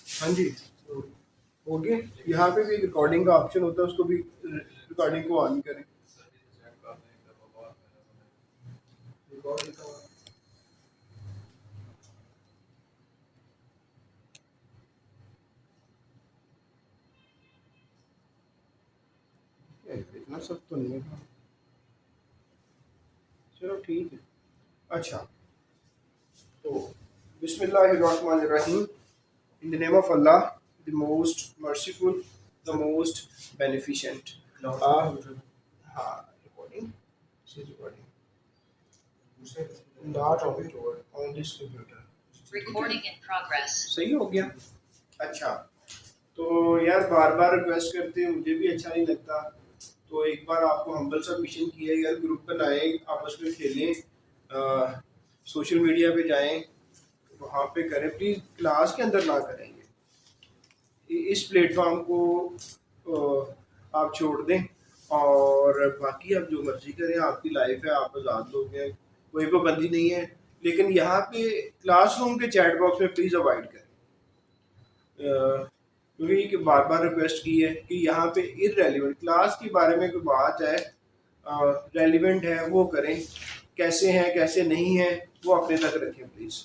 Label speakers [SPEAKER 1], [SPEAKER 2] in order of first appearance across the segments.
[SPEAKER 1] हाँ जी, हो गया। यहाँ पे भी रिकॉर्डिंग का ऑप्शन होता है, उसको भी रिकॉर्डिंग को ऑन करें। रिकॉर्ड लिखा हुआ है, इतना सब तो नहीं है। चलो ठीक है। अच्छा, तो बिस्मिल्लाहिर्रहमानिर्रहीम। In the name of Allah, the most merciful, the most beneficent. हाँ, recording. This is recording. Not on this computer.
[SPEAKER 2] Recording in progress.
[SPEAKER 1] सही हो गया। अच्छा, तो यार बार बार रिक्वेस्ट करते हैं, मुझे भी अच्छा नहीं लगता। तो एक बार आपको हम्बल सबमिशन किया है यार, ग्रुप बनाएं, आपस में खेलें, सोशल मीडिया पे जाएं, वहाँ पे करें, प्लीज़ क्लास के अंदर ना करेंगे। इस प्लेटफॉर्म को आप छोड़ दें, और बाकी आप जो मर्जी करें, आपकी लाइफ है, आप आज़ाद लोग हैं, कोई पाबंदी नहीं है। लेकिन यहाँ पे क्लासरूम के चैट बॉक्स में प्लीज़ अवॉइड करें, क्योंकि कि बार बार रिक्वेस्ट की है कि यहाँ पे इररेलेवेंट क्लास के बारे में कोई बात है, रेलिवेंट है वो करें, कैसे हैं कैसे नहीं है वो अपने तक रखें प्लीज़।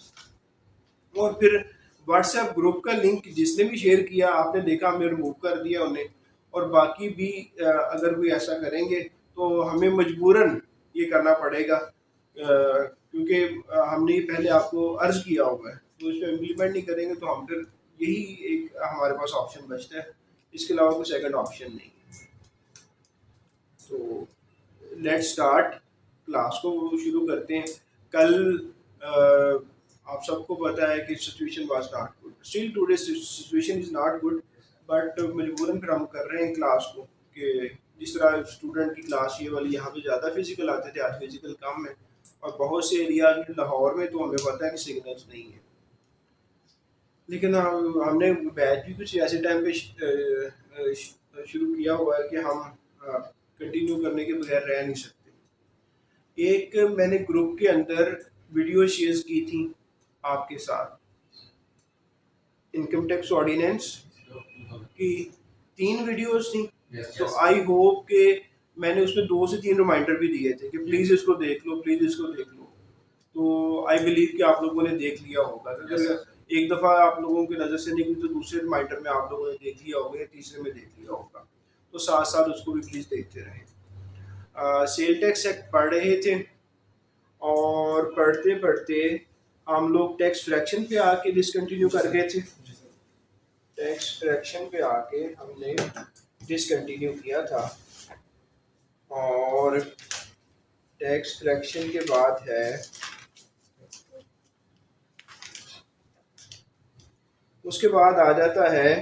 [SPEAKER 1] और फिर व्हाट्सएप ग्रुप का लिंक जिसने भी शेयर किया, आपने देखा हमने रिमूव कर दिया उन्हें, और बाकी भी अगर कोई ऐसा करेंगे तो हमें मजबूरन ये करना पड़ेगा, क्योंकि हमने ये पहले आपको अर्ज किया हुआ है। तो इसमें इम्प्लीमेंट नहीं करेंगे तो हम फिर यही एक हमारे पास ऑप्शन बचता है, इसके अलावा कोई सेकंड ऑप्शन नहीं है। तो लेट्स स्टार्ट, क्लास को शुरू करते हैं। कल आप सबको पता है कि situation was not good, still today situation is not good, but मजबूरन फिर हम कर रहे हैं क्लास को, कि जिस तरह स्टूडेंट की क्लास ये वाली यहाँ पे ज़्यादा फिजिकल आते थे, आज फिजिकल कम है, और बहुत से एरियाज में लाहौर में तो हमें पता है कि सिग्नल्स नहीं है। लेकिन हमने बैच भी कुछ ऐसे टाइम पे शुरू किया हुआ है कि हम कंटिन्यू करने के बगैर रह नहीं सकते। एक मैंने ग्रुप के अंदर वीडियो शेयर की थी आपके साथ, इनकम टैक्स ऑर्डिनेंस की 3 वीडियोस थी। तो आई होप कि मैंने उसमें 2 से 3 रिमाइंडर भी दिए थे कि प्लीज़ इसको देख लो, प्लीज़ इसको देख लो। तो आई बिलीव कि आप लोगों ने देख लिया होगा। अगर एक दफ़ा आप लोगों की नज़र से निकली तो दूसरे रिमाइंडर में आप लोगों ने देख लिया होगा, या तीसरे में देख लिया होगा। तो साथ साथ उसको भी प्लीज़ देखते रहें। सेल टैक्स एक्ट पढ़ रहे थे, और पढ़ते पढ़ते हम लोग टैक्स फ्रैक्शन पे आके डिसकंटिन्यू कर गए थे। टैक्स फ्रैक्शन पे आके हमने डिसकंटिन्यू किया था, और टैक्स फ्रैक्शन के बाद है उसके बाद आ जाता है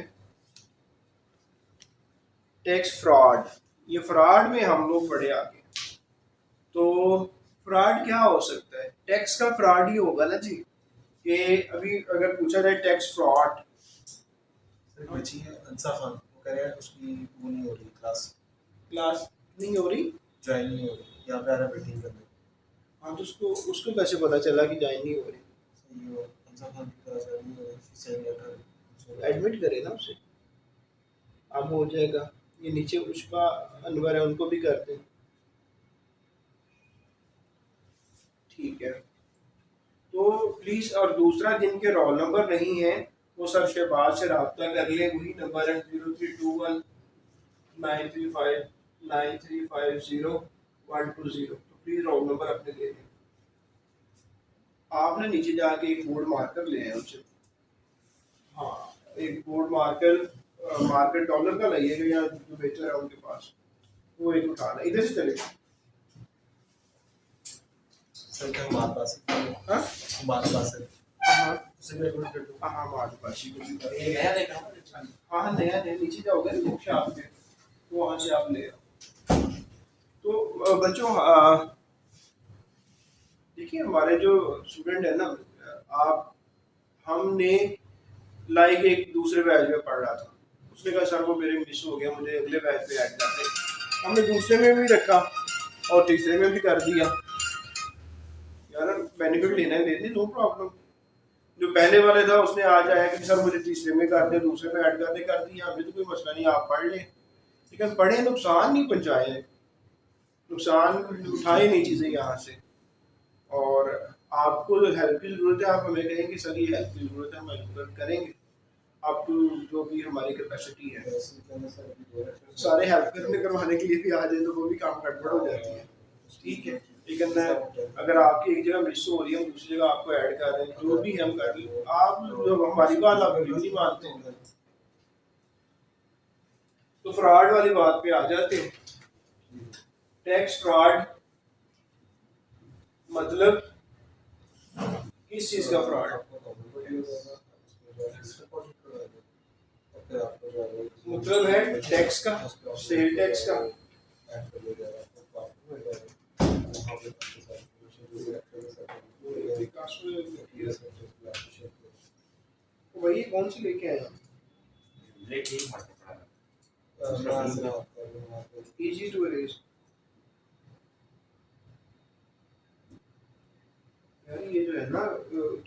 [SPEAKER 1] टैक्स फ्रॉड। ये फ्रॉड में हम लोग बड़े आगे। तो फ्रॉड क्या हो सकता है? टैक्स का फ्रॉड ही होगा ना जी, कि अभी अगर पूछा जाए टैक्स फ्रॉड,
[SPEAKER 3] बची है अंसा खान, वो कह रहे हैं उसकी वो नहीं हो रही,
[SPEAKER 1] क्लास नहीं हो रही,
[SPEAKER 3] ज्वाइन नहीं हो रही, यहाँ पे आ रहा मीटिंग करने।
[SPEAKER 1] हाँ, तो उसको कैसे पता चला कि ज्वाइन नहीं हो रही?
[SPEAKER 3] सही हो, अंसा खान की तरह ज्वाइन नहीं हो रही, सही लेटर
[SPEAKER 1] एडमिट करे ना उसे, अब हो जाएगा। ये नीचे पुष्पा अनवर है, उनको भी करते हैं। ठीक है, तो प्लीज़, और दूसरा जिनके रोल नंबर नहीं है वो सर शहबाज से रब्ता कर लें, वही नंबर है 0321 935 9350 तो प्लीज़ रोल नंबर अपने दे दें। आपने नीचे जाके एक बोर्ड मार्कर ले आए उनसे। हाँ, एक बोर्ड मार्कर डॉलर का लाइएगा, या जो बेहतर है उनके पास, वो एक उठाना, इधर से चलेगा।
[SPEAKER 3] सर क्या हमारे पास है?
[SPEAKER 1] हाँ,
[SPEAKER 3] हमारे पास है।
[SPEAKER 1] हाँ,
[SPEAKER 3] उसे मैं कुछ कर दूँ।
[SPEAKER 1] हाँ, हमारे पास ही कुछ कर।
[SPEAKER 3] ये नया देखा ना?
[SPEAKER 1] हाँ, नया नया नीचे जाओगे ना बुक शॉप में, तो वहाँ से आप ले आओ। तो बच्चों, देखिए हमारे जो स्टूडेंट है ना, आप हमने लाइक एक दूसरे बैच में पढ़ रहा था, उसने कहा सर वो मेरे मिस हो गया, मुझे अगले बैच में ऐड करते। हमने दूसरे में भी रखा और तीसरे में भी कर दिया। यार बेनिफिट लेना है ले लें, नो प्रॉब्लम। जो पहले वाले था उसने आज आया कि सर मुझे तीसरे में कर दे, दूसरे में ऐड कर दिया, हमें तो कोई मसला नहीं, आप पढ़ लें, लेकिन पढ़े, नुकसान नहीं पहुँचाए, नुकसान उठाए नहीं चीज़ें यहाँ से। और आपको जो हेल्प की ज़रूरत है आप हमें कहेंगे सर ये हेल्प की ज़रूरत है, हम मदद करेंगे, आप तो जो भी हमारी कैपेसिटी है। सारे हेल्प करने करवाने के लिए भी आ जाए तो वो भी काम गड़बड़ हो जाती है, ठीक है। लेकिन अगर आपकी एक जगह मिस हो रही है, हम दूसरी जगह आपको ऐड कर रहे हैं, जो भी हम कर लें, आप जो हमारी बात आप क्यों नहीं मानते। तो फ्रॉड वाली बात पे आ जाते हैं। टैक्स फ्रॉड मतलब किस चीज का फ्रॉड? मतलब है टैक्स का, सेल टैक्स का। वही कौन सी लेके आए? Easy to erase. यार ये जो है ना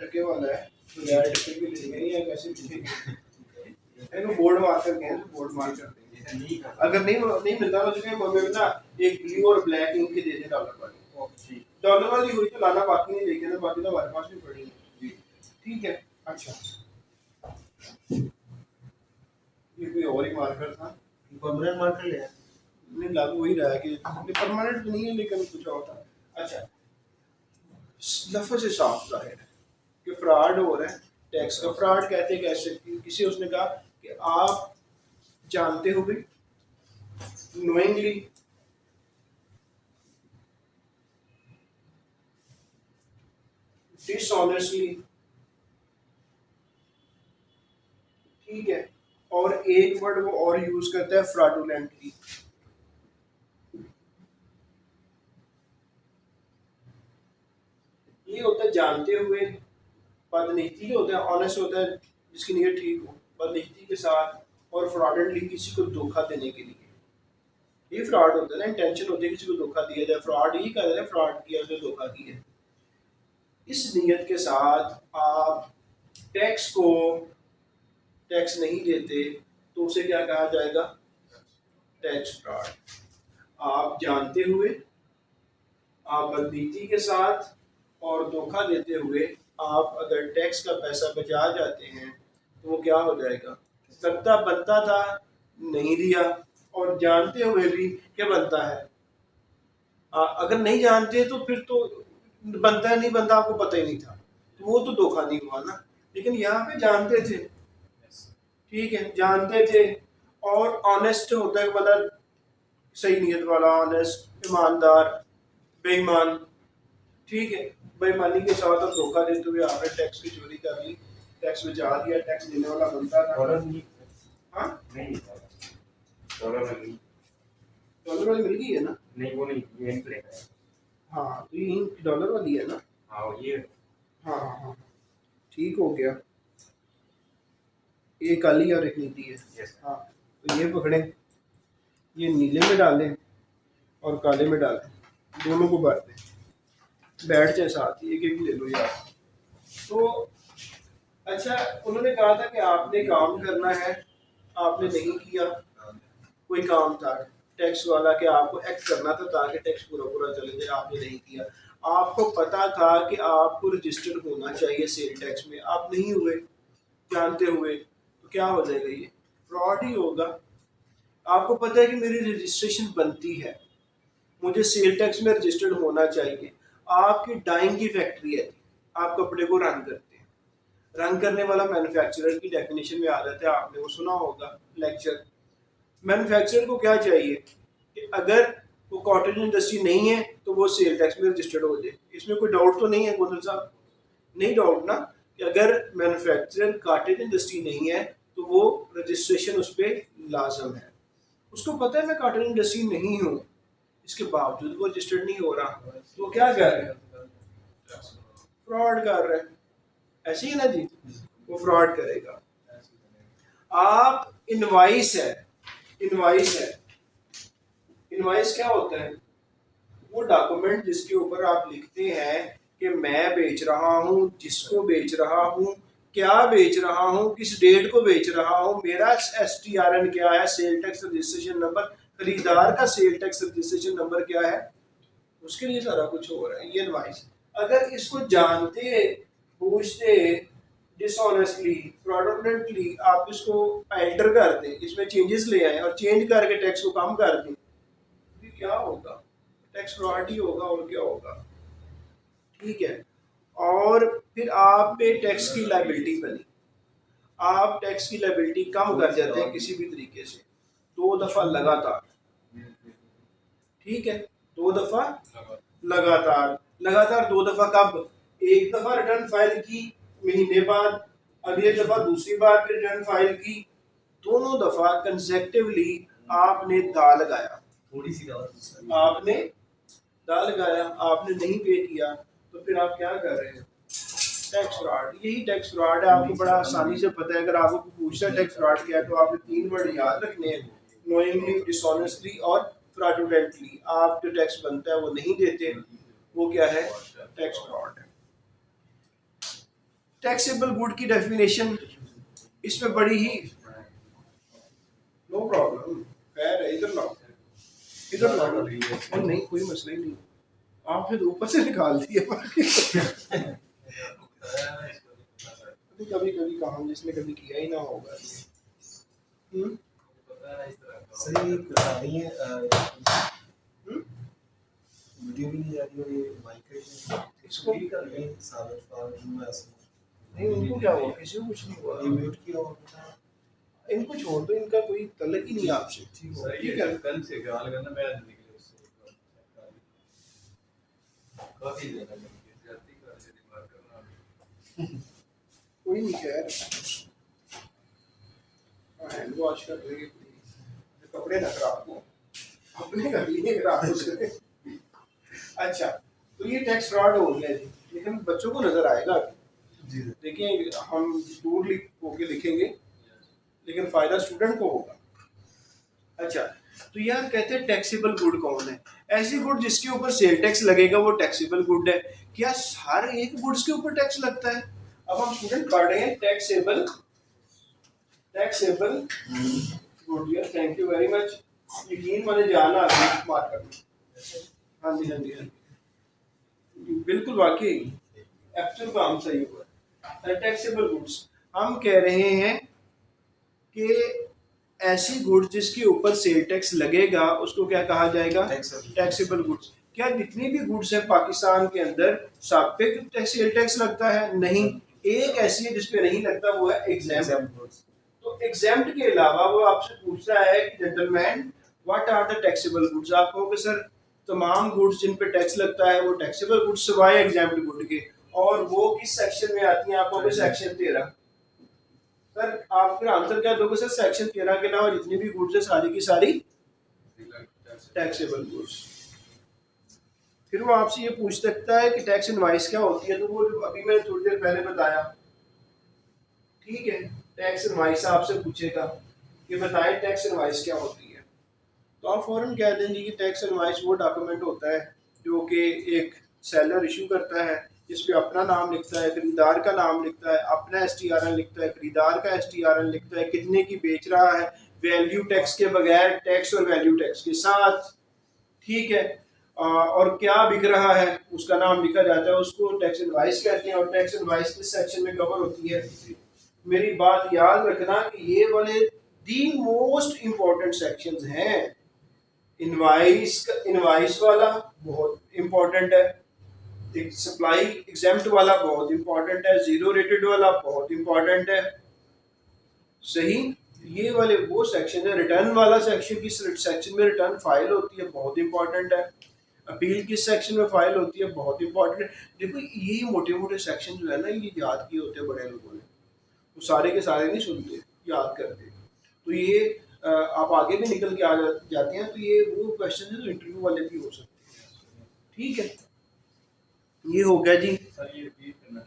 [SPEAKER 1] टके वाला है, तो यार टके के लिए नहीं है, कैसे टके इनको बोर्ड मार कर गए, बोर्ड मार कर देंगे। अगर नहीं मिलता तो जो मम्मी ना एक ब्लू और ब्लैक इंक के दे दे डॉलर वाली। डॉलर वाली हुई तो लाना, बाकी नहीं लेके ना, बाकी तो हमारे पास भी पड़ी है, ठीक है। अच्छा ये कोई और ही मार्कर था,
[SPEAKER 3] परमानेंट मार्कर ले
[SPEAKER 1] नहीं लागू वही रहा है कि परमानेंट नहीं है, लेकिन कुछ और था। अच्छा लफ्ज़ से साफ जाहिर है कि फ्रॉड हो रहा है। टैक्स का फ्रॉड कहते हैं कैसे, किसी उसने कहा कि आप जानते हो भी, नोइंगली, डिसऑनेस्टली, ठीक है, और एक वर्ड वो और यूज करता है फ्रॉडुलेंटली। ये होता है जानते हुए, बदनीति होता है, ऑनेस्ट होता है जिसकी नीयत ठीक हो, बदनीति के साथ, और फ्रॉडेंटली किसी को धोखा देने के लिए, ये फ्रॉड होता है ना, इंटेंशन होती है किसी को धोखा दिया जाए, फ्रॉड ही कर रहे हैं, फ्रॉड किया उसने, धोखा किया। इस नीयत के साथ आप टैक्स नहीं देते तो उसे क्या कहा जाएगा? Tax fraud. आप जानते हुए, आप बदनीति के साथ और धोखा देते हुए आप अगर टैक्स का पैसा बचा जाते हैं तो वो क्या हो जाएगा? लगता बनता था, नहीं दिया, और जानते हुए भी क्या बनता है। अगर नहीं जानते तो फिर तो बनता है, नहीं बनता आपको पता ही नहीं था, तो वो तो धोखा नहीं हुआ ना। लेकिन यहाँ पे जानते थे, ठीक है, जानते थे, और ऑनेस्ट होता है, मतलब सही नीयत वाला, ऑनेस्ट, ईमानदार, बेईमान, ठीक है, बेईमानी के साथ और धोखा देते हुए आपने टैक्स की चोरी कर ली, टैक्स बचा दिया, टैक्स देने वाला बनता था। हाँ डॉलर वाली मिल गई है ना?
[SPEAKER 4] नहीं वो नहीं, ये इंक लेकर है।
[SPEAKER 1] हाँ तो ये डॉलर वाली है ना?
[SPEAKER 4] हाँ ये
[SPEAKER 1] हाँ हाँ हाँ ठीक हो गया, एक काली और एक नीली है।
[SPEAKER 4] यस
[SPEAKER 1] हाँ तो ये पकड़े, ये नीले में डालें और काले में डालें, दोनों को भर दें, बैठ जाए साथ ही, एक एक ले लो यार। तो अच्छा उन्होंने कहा था कि आपने काम करना है, आपने नहीं किया, कोई काम था टैक्स वाला कि आपको एक्ट करना था ताकि टैक्स पूरा पूरा चले जाए, आपने नहीं किया। आपको पता था कि आपको रजिस्टर्ड होना चाहिए सेल टैक्स में, आप नहीं हुए जानते हुए, तो क्या हो जाएगा? ये फ्रॉड ही होगा। आपको पता है कि मेरी रजिस्ट्रेशन बनती है, मुझे सेल टैक्स में रजिस्टर्ड होना चाहिए, आपकी डाइंग की फैक्ट्री है, आप कपड़े को रंग करते हैं, रंग करने वाला मैन्युफैक्चरर की डेफिनेशन में आ जाता है, आपने वो सुना होगा लेक्चर। मैन्युफैक्चरर को क्या चाहिए कि अगर वो कॉटेज इंडस्ट्री नहीं है तो वो सेल टैक्स में रजिस्टर्ड हो जाए। इसमें कोई डाउट तो नहीं है गोदल साहब? नहीं डाउट ना, कि अगर मैन्युफैक्चरर कॉटेज इंडस्ट्री नहीं है तो वो रजिस्ट्रेशन उस पर लाजम है। उसको पता है मैं कॉटेज इंडस्ट्री नहीं हूँ, इसके बावजूद वो रजिस्टर्ड नहीं हो रहा, तो वो क्या कर रहे हैं? फ्रॉड कर रहे हैं, ऐसे ही ना जी, वो फ्रॉड करेगा। आप इनवाइस है, इनवाइस क्या होता है? वो डॉक्यूमेंट जिसके ऊपर आप लिखते हैं कि मैं बेच रहा हूँ, जिसको बेच रहा हूँ, क्या बेच रहा हूँ, किस डेट को बेच रहा हूँ, मेरा STRN क्या है, सेल टैक्स रजिस्ट्रेशन नंबर, खरीदार का सेल टैक्स रजिस्ट्रेशन नंबर क्या है, उसके लिए सारा कुछ हो रहा है। ये इनवॉइस अगर इसको जानते पूछते डिसऑनेस्टली फ्रॉडुलेंटली आप इसको अल्टर कर दें, इसमें चेंजेस ले आए और चेंज करके टैक्स को कम कर दें, फिर क्या होगा, टैक्स फ्रॉड ही होगा और क्या होगा। ठीक है, और फिर आप पे टैक्स की लायबिलिटी बनी, आप टैक्स की लायबिलिटी कम कर जाते हैं किसी भी तरीके से 2 दफा लगातार। ठीक है, 2 दफा लगातार 2 दफा कब, एक दफा रिटर्न फाइल की महीने बाद, अगले दफा दूसरी बार रिटर्न फाइल की, दोनों दफा कंसेक्टिवली आपने दा लगाया,
[SPEAKER 3] थोड़ी सी
[SPEAKER 1] आपने दा लगाया, आपने नहीं पे किया, तो फिर आप क्या कर रहे हैं, टैक्स फ्रॉड। यही टैक्स फ्रॉड है, आपको बड़ा आसानी से पता है। अगर आपको पूछता है टैक्स फ्रॉड क्या है तो आपने 3 वर्ड याद रखने हैं, नोइंगली, डिसऑनेस्टली और फ्रॉडुलेंटली। आप जो टैक्स बनता है वो नहीं देते, वो क्या है, टैक्स फ्रॉड है। टैक्सेबल गुड की डेफिनेशन इसमें बड़ी ही नो प्रॉब्लम है, इधर लाओ और नहीं, कोई मसला ही नहीं, आपने तो ऊपर से निकाल दिया। कभी कभी काम जिसने कभी किया ही ना होगा।
[SPEAKER 3] सही बता रही है, वीडियो भी नहीं जा रही और ये माइक
[SPEAKER 1] इसको
[SPEAKER 3] भी कर रही है साबित फार्म में ऐसे
[SPEAKER 1] नहीं, उनको क्या हुआ, किसी को कुछ नहीं हुआ,
[SPEAKER 3] ये म्यूट किया और
[SPEAKER 1] इनको छोड़ दो, इनका कोई तल्लक ही नहीं है आपसे। ठीक है,
[SPEAKER 5] कल से गाल करना मैं निकले उससे काफी ज्यादा जाती का से दिमाग करना
[SPEAKER 1] कोई नहीं खैर, हैंड वॉश कर रही है, कपड़े ना खराब हो, अपने कर लिए खराब उससे। अच्छा, तो ये टैक्स फ्रॉड हो गया जी, लेकिन बच्चों को नजर आएगा।
[SPEAKER 3] जी
[SPEAKER 1] देखिए हम दूर होके लिखेंगे लेकिन फायदा स्टूडेंट को होगा। अच्छा, तो यार कहते हैं टैक्सेबल गुड कौन है, ऐसी गुड जिसके ऊपर सेल टैक्स लगेगा वो टैक्सेबल गुड है। क्या हर एक गुड्स के ऊपर टैक्स लगता है? अब हम स्टूडेंट पढ़ रहे हैं टैक्सेबल गुड। यार थैंक यू वेरी मच, यकीन मैंने जाना आपकी बात करना। हाँ जी हाँ जी हाँ जी, बिल्कुल वाकई एक्चुअल काम सही हुआ। टैक्सेबल गुड्स हम कह रहे हैं कि ऐसी गुड्स जिसके ऊपर सेल टैक्स लगेगा उसको क्या कहा जाएगा, टैक्सेबल गुड्स। क्या जितनी भी गुड्स है पाकिस्तान के अंदर साबिक सेल टैक्स लगता है? नहीं, एक ऐसी है जिसपे नहीं लगता, वो है एग्जाम्प्ट। तो एग्जाम्प्ट के अलावा वो आपसे पूछता है कि gentleman what are the taxable goods. आप कहोगे सर तमाम गुड्स जिन पे टैक्स लगता है वो टैक्सेबल गुड्स सिवाय एग्जाम्प्ट गुड के, और वो किस सेक्शन में आती हैं? आप कहोगे सेक्शन 13। सर आप फिर आंसर क्या दोगे? सर सेक्शन 13 के अलावा जितनी भी गुड्स है सारी की सारी टैक्सेबल गुड्स। फिर वो आपसे ये पूछ सकता है कि टैक्स इनवाइस क्या होती है, तो वो अभी मैंने थोड़ी देर पहले बताया। ठीक है, टैक्स इनवाइस आपसे पूछेगा कि बताएं टैक्स इनवाइस क्या होती है, तो आप फौरन कह देंगे कि टैक्स इनवाइस वो डॉक्यूमेंट होता है जो कि एक सेलर इशू करता है, जिसपे अपना नाम लिखता है, खरीदार का नाम लिखता है, अपना STRN लिखता है, खरीदार का STRN लिखता है, कितने की बेच रहा है, वैल्यू टैक्स के बगैर, टैक्स और वैल्यू टैक्स के साथ। ठीक है, और क्या बिक रहा है उसका नाम लिखा जाता है, उसको टैक्स इनवाइस कहते हैं। और टैक्स इनवाइस किस सेक्शन में कवर होती है? मेरी बात याद रखना कि ये वाले दी मोस्ट इम्पोर्टेंट सेक्शंस हैं। इनवाइस वाला बहुत इम्पोर्टेंट है, सप्लाई एग्जेम्प्ट वाला बहुत इंपॉर्टेंट है, जीरो रेटेड वाला बहुत इंपॉर्टेंट है। सही, ये वाले वो सेक्शन है। रिटर्न वाला सेक्शन, किस सेक्शन में रिटर्न फाइल होती है, बहुत इंपॉर्टेंट है। अपील किस सेक्शन में फाइल होती है, बहुत इंपॉर्टेंट है। देखो ये मोटे मोटे सेक्शन जो है ना, ये याद किए होते हैं बड़े लोगों ने, वो सारे के सारे नहीं सुनते, याद करते। तो ये आप आगे भी निकल के आ जाते हैं, तो ये वो क्वेश्चन है जो इंटरव्यू वाले भी हो सकते हैं। ठीक है, ये हो गया जी।
[SPEAKER 5] सर ये रिपीट करना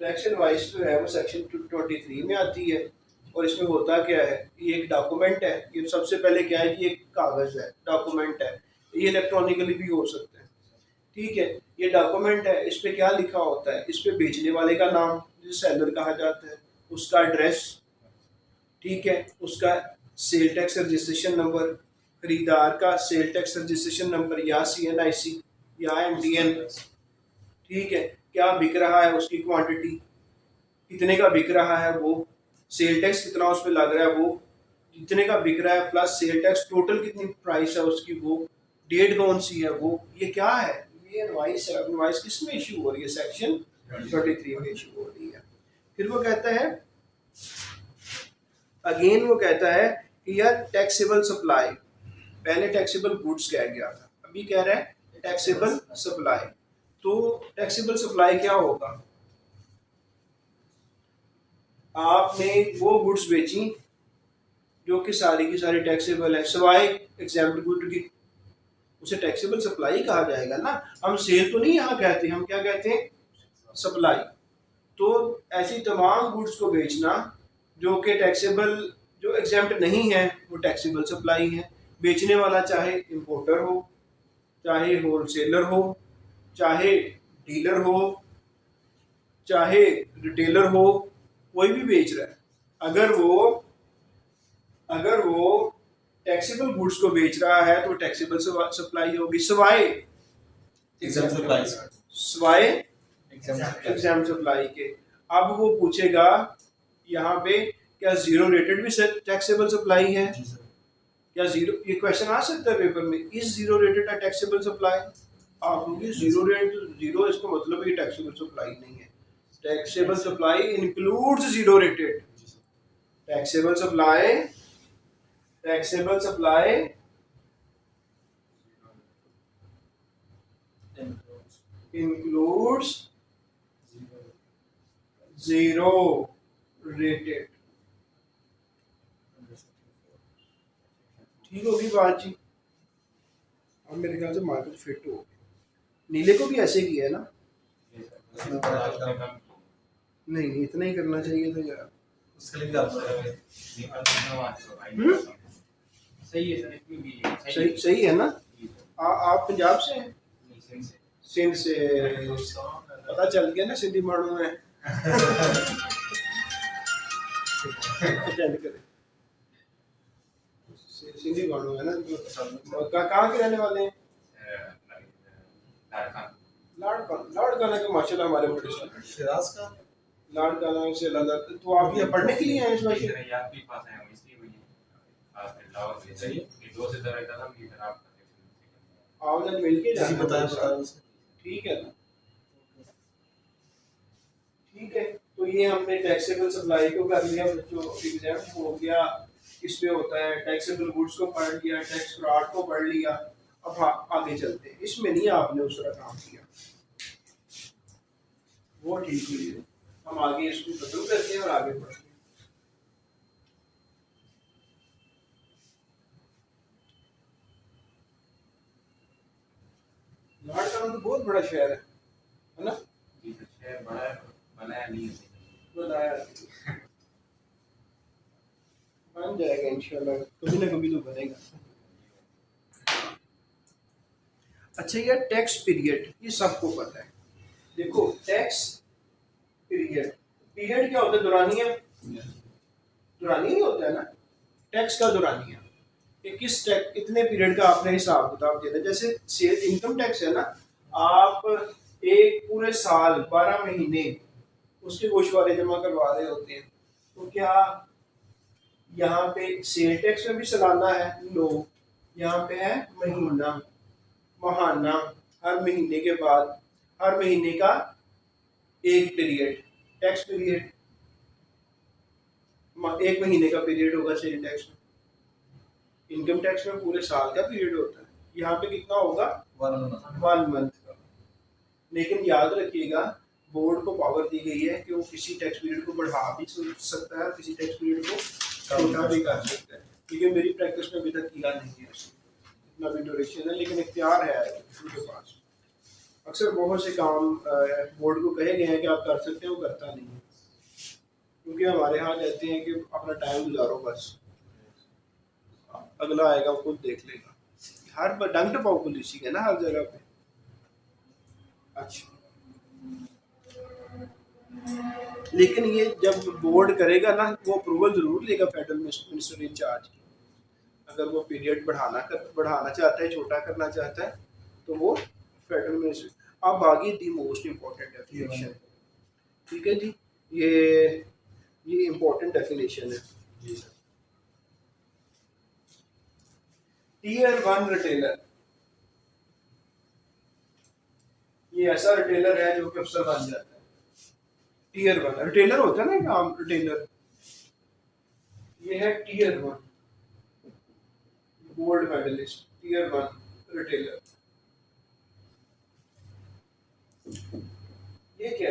[SPEAKER 1] टैक्स इनवाइस जो है वो सेक्शन 23 में आती है, और इसमें होता क्या है, ये एक डॉक्यूमेंट है। ये सबसे पहले क्या है कि एक कागज़ है, डॉक्यूमेंट है, ये इलेक्ट्रॉनिकली भी हो सकता है। ठीक है, ये डॉक्यूमेंट है, इस पे क्या लिखा होता है, इस पे बेचने वाले का नाम जिसे सेलर कहा जाता है, उसका एड्रेस, ठीक है, उसका सेल टैक्स रजिस्ट्रेशन नंबर, खरीदार का सेल टैक्स रजिस्ट्रेशन नंबर या CNIC या MTN, ठीक है, क्या बिक रहा है उसकी क्वांटिटी, कितने का बिक रहा है वो, सेल टैक्स कितना उस पर लग रहा है वो, जितने का बिक रहा है प्लस सेल टैक्स टोटल कितनी प्राइस है उसकी वो, डेट कौन सी है वो, ये क्या है, ये इनवॉइस है। इनवॉइस किस में इशू हो रही है, सेक्शन 33 में इशू हो रही है। फिर वो कहता है, अगेन वो कहता है कि यार टैक्सेबल सप्लाई, पहले टैक्सेबल गुड्स कह गया था, अभी कह रहा है टैक्सेबल सप्लाई। तो टैक्सेबल सप्लाई क्या होगा, आपने वो गुड्स बेची जो कि सारी की सारी टैक्सेबल है सिवाय एग्जाम्प्ट गुड की, उसे टैक्सेबल सप्लाई कहा जाएगा ना। हम सेल तो नहीं यहाँ कहते, हम क्या कहते हैं, सप्लाई। तो ऐसी तमाम गुड्स को बेचना जो कि टैक्सेबल, जो एग्जाम्प्ट नहीं है, वो टैक्सेबल सप्लाई है। बेचने वाला चाहे इंपोर्टर हो, चाहे होलसेलर हो, चाहे डीलर हो, चाहे रिटेलर हो, कोई भी बेच रहा है, अगर वो टैक्सेबल गुड्स को बेच रहा है तो टैक्सेबल सप्लाई होगी, सिवाय एग्जाम सप्लाई के। अब वो पूछेगा यहाँ पे, क्या जीरो रेटेड भी टैक्सेबल सप्लाई है, क्या जीरो, ये क्वेश्चन आ सकता है पेपर में, is zero rated a taxable supply, आप क्योंकि जीरो रेट, जीरो इसका मतलब ये टैक्सेबल सप्लाई नहीं है। Taxable supply includes zero rated, taxable supply includes zero rated। ठीक होगी बात जी, अब मेरे ख्याल से मार्केट फिट हो गई। नीले को भी ऐसे किया है ना, नहीं नहीं इतना ही करना चाहिए था यार,
[SPEAKER 3] उसके लिए भी आप
[SPEAKER 4] सही है सर, इसमें भी
[SPEAKER 1] सही है ना। आप पंजाब से हैं, सिंध से, पता चल गया ना सिंधी मानू है। अटेंड करें, सिंधी मानू है ना, कहाँ के रहने वाले हैं, लाड़काना के माशाल्लाह हमारे बड़े स्टूडेंट,
[SPEAKER 3] शिराज का
[SPEAKER 1] लाड़काना से लगा। तो आप ये पढ़ने के लिए आए इस वजह से,
[SPEAKER 4] याद भी पास है इसलिए वही खास में लावा से चाहिए कि दो से तरह का हम ये खराब
[SPEAKER 1] आप लोग मिलके
[SPEAKER 3] किसी
[SPEAKER 1] जाना,
[SPEAKER 3] बताया उसे।
[SPEAKER 1] ठीक है ना, ठीक है। तो ये हमने टैक्सेबल सप्लाई को कर लिया बच्चों, एग्जाम हो गया, इस पे होता है टैक्सेबल गुड्स को पढ़ लिया, टैक्स फ्रॉड को पढ़ लिया। अब हाँ आगे चलते हैं, इसमें नहीं आपने उस तरह काम किया, वो ठीक हुई है। हम आगे इसको खत्म करते हैं और आगे बढ़ते हैं। लाड़काना तो बहुत बड़ा शहर है ना,
[SPEAKER 4] जी शहर बड़ा है, बनाया नहीं है।
[SPEAKER 1] बनाया बन जाएगा इंशाल्लाह, कभी ना कभी तो बनेगा। अच्छा यार टैक्स पीरियड, ये सबको पता है। देखो टैक्स पीरियड, पीरियड क्या होता है, दुरानिया, दुरानिया ही होता है ना, टैक्स का दुरानिया, कि किस टैक्स, कितने पीरियड का आपने हिसाब किताब देना। जैसे सेल इनकम टैक्स है ना, आप एक पूरे साल 12 महीने उसके गोशवारे जमा करवा रहे होते हैं, तो क्या यहाँ पे सेल टैक्स में भी सालाना है, नो, यहाँ पे है महीना, महाना, हर महीने के बाद, हर महीने का एक पीरियड, टैक्स पीरियड, एक महीने का पीरियड होगा सेल टैक्स में। इनकम टैक्स में पूरे साल का पीरियड होता है, यहाँ पे कितना होगा, 1 मंथ का। लेकिन याद रखिएगा बोर्ड को पावर दी गई है कि वो किसी टैक्स पीरियड को बढ़ा भी सकता है, किसी टैक्स पीरियड को छोटा भी कर सकता है, क्योंकि मेरी प्रैक्टिस में अभी तक किया नहीं है इतना भी ड्यूरेशन है, लेकिन इख्तियार है उनके पास। अक्सर बहुत से काम बोर्ड को कहे गए हैं कि आप कर सकते हैं, वो करता नहीं है, क्योंकि हमारे यहाँ कहते हैं कि अपना टाइम गुजारो, बस अगला आएगा वो खुद देख लेगा। हर डंग टपाओ पुलिस है ना हर जगह पे, अच्छा, लेकिन ये जब बोर्ड करेगा ना, वो अप्रूवल जरूर लेगा फेडरल मिनिस्टर इंचार्ज की। अगर वो पीरियड बढ़ाना चाहता है, छोटा करना चाहता है, तो वो फेडरल मिनिस्टर। अब आगे दी मोस्ट इम्पोर्टेंट डेफिनेशन, ठीक है जी, ये इम्पोर्टेंट डेफिनेशन है।
[SPEAKER 3] जी सर।
[SPEAKER 1] टीयर 1 रिटेलर, ये ऐसा रिटेलर है जो कि अफसर बन जाता है। टीयर 1 रिटेलर होता है ना, नाम रिटेलर, ये है tier 1 gold medallist, tier 1 retailer. ये क्या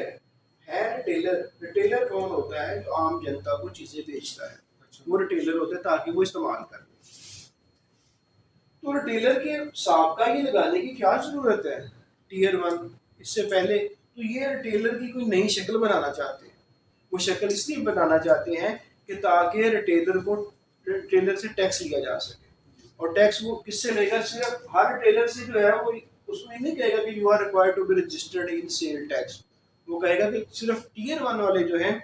[SPEAKER 1] है रिटेलर। रिटेलर कौन होता है? जो आम जनता को चीजें बेचता है, वो रिटेलर होता है, ताकि वो इस्तेमाल कर ले। तो रिटेलर के साबका ये लगाने की क्या जरूरत है टीयर 1 इससे पहले? तो ये रिटेलर की कोई नई शक्ल बनाना चाहते हैं। वो शक्ल इसलिए बनाना चाहते हैं कि ताकि रिटेलर से टैक्स लिया जा सके। और टैक्स वो किससे लेगा? सिर्फ हर रिटेलर से जो है वो उसमें नहीं कहेगा कि you are required to be registered in sale tax. वो कहेगा कि सिर्फ टीयर 1 वाले जो हैं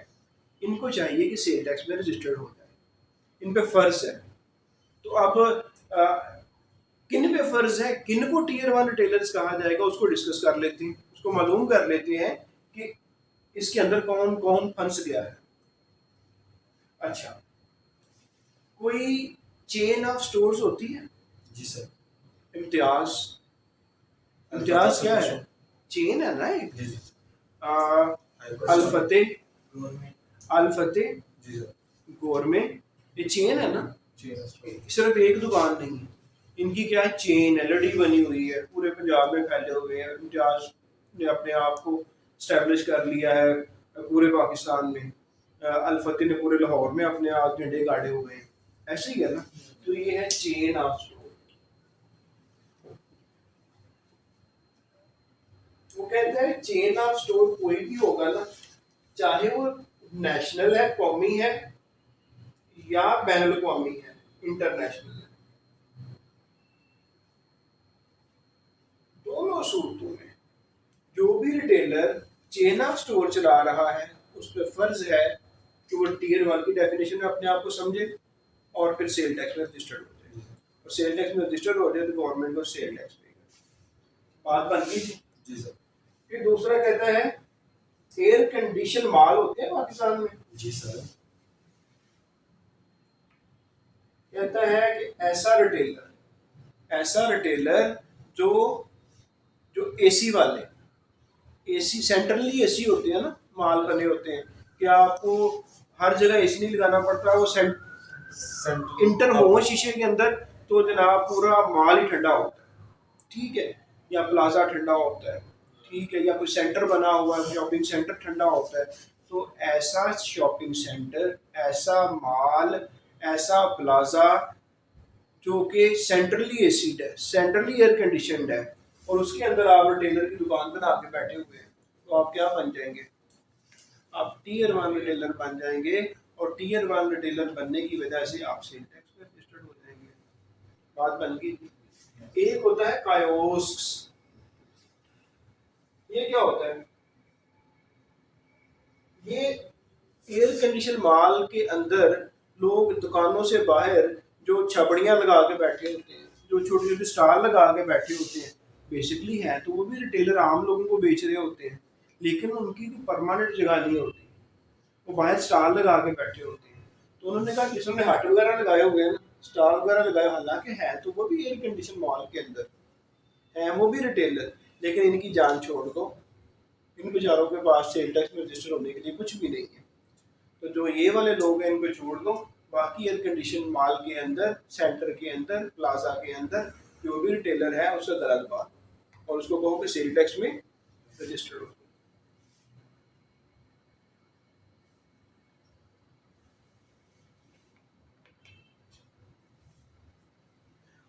[SPEAKER 1] इनको चाहिए कि सेल टैक्स में रजिस्टर्ड हो जाए, इन पे फर्ज है। तो अब किन पे फर्ज है, किन को टीयर 1 रिटेलर्स कहा जाएगा, उसको डिस्कस कर लेते हैं, उसको मालूम कर लेते हैं कि इसके अंदर कौन कौन फंस गया है। अच्छा, कोई चेन ऑफ स्टोर्स होती है?
[SPEAKER 3] जी सर।
[SPEAKER 1] इम्तियाज, इम्तियाज क्या है? चेन है ना एक।
[SPEAKER 3] जी जी।
[SPEAKER 1] अल फतेह,
[SPEAKER 3] गवर्नमेंट।
[SPEAKER 1] अल फतेह,
[SPEAKER 3] जी सर।
[SPEAKER 1] गवर्नमेंट, ये चेन है ना।
[SPEAKER 3] जी
[SPEAKER 1] सिर्फ एक दुकान नहीं है, इनकी क्या है, चेन है, लड़ी बनी हुई है, पूरे पंजाब में फैले हुए हैं। इम्तियाज ने अपने आप को स्टैब्लिश कर लिया है पूरे पाकिस्तान में। अल फतेह ने पूरे लाहौर में अपने आप झंडे गाड़े हुए हैं, ऐसे ही है ना। तो ये है चेन ऑफ स्टोर। वो कहते हैं चेन ऑफ स्टोर कोई भी होगा ना, चाहे वो नेशनल है, कौमी है, या बैनुल अक़वामी है, इंटरनेशनल है, दोनों सूरतों में जो भी रिटेलर चेन ऑफ स्टोर चला रहा है उस पर फर्ज है कि वो टीयर 1 की डेफिनेशन में अपने आप को समझे और फिर सेल टैक्स में रजिस्टर्ड हो जाए। और सेल टैक्स में रजिस्टर्ड हो जाए तो गवर्नमेंट को सेल टैक्स देगा। बात बन गई थी।
[SPEAKER 3] जी सर।
[SPEAKER 1] फिर दूसरा कहता है एयर कंडीशन माल होते हैं पाकिस्तान में।
[SPEAKER 3] जी सर।
[SPEAKER 1] कहता है कि ऐसा रिटेलर जो एसी वाले, एसी सेंट्रली एसी होते हैं ना, माल बने होते हैं कि आपको हर जगह एसी नहीं लगाना पड़ता, वो इंटर हो शीशे के अंदर, तो जनाब पूरा माल ही ठंडा होता है, ठीक है, या प्लाजा ठंडा होता है, ठीक है, या कोई सेंटर बना हुआ है, शॉपिंग सेंटर ठंडा होता है। तो ऐसा शॉपिंग सेंटर, ऐसा माल, ऐसा प्लाजा जो कि सेंट्रली एसीड है, सेंट्रली एयर कंडीशनड है, और उसके अंदर आप रिटेलर की दुकान बना के बैठे हुए हैं, तो आप क्या बन जाएंगे? आप टीयर 1 रिटेलर बन जाएंगे, और टीयर 1 रिटेलर बनने की वजह से आप सेल टैक्स में रजिस्टर्ड हो जाएंगे। बात बन गई। एक होता है कायोस्क्स, ये क्या होता है? ये एयर कंडीशन माल के अंदर लोग दुकानों से बाहर जो छबड़ियां लगा के बैठे होते हैं, जो छोटे छोटे स्टॉल लगा के बैठे होते हैं, बेसिकली है तो वो भी रिटेलर आम लोगों को बेच रहे होते हैं, लेकिन उनकी कोई परमानेंट जगह नहीं होती, वो बाहर स्टॉल लगा के बैठे होते हैं। तो उन्होंने कहा जिसने हट वगैरह लगाए हुए हैं ना, स्टॉल वगैरह लगाए, हालांकि है तो वो भी एयर कंडीशन मॉल के अंदर है, वो भी रिटेलर, लेकिन इनकी जान छोड़ दो, इन बेचारों के पास सेल टैक्स में रजिस्टर होने के लिए कुछ भी नहीं है। तो जो ये वाले लोग हैं इनको छोड़ दो, बाकी एयर कंडीशन माल के अंदर, सेंटर के अंदर, प्लाजा के अंदर जो भी रिटेलर है उससे गलत बात, और उसको कहो कि सेल टैक्स में रजिस्टर्ड हो।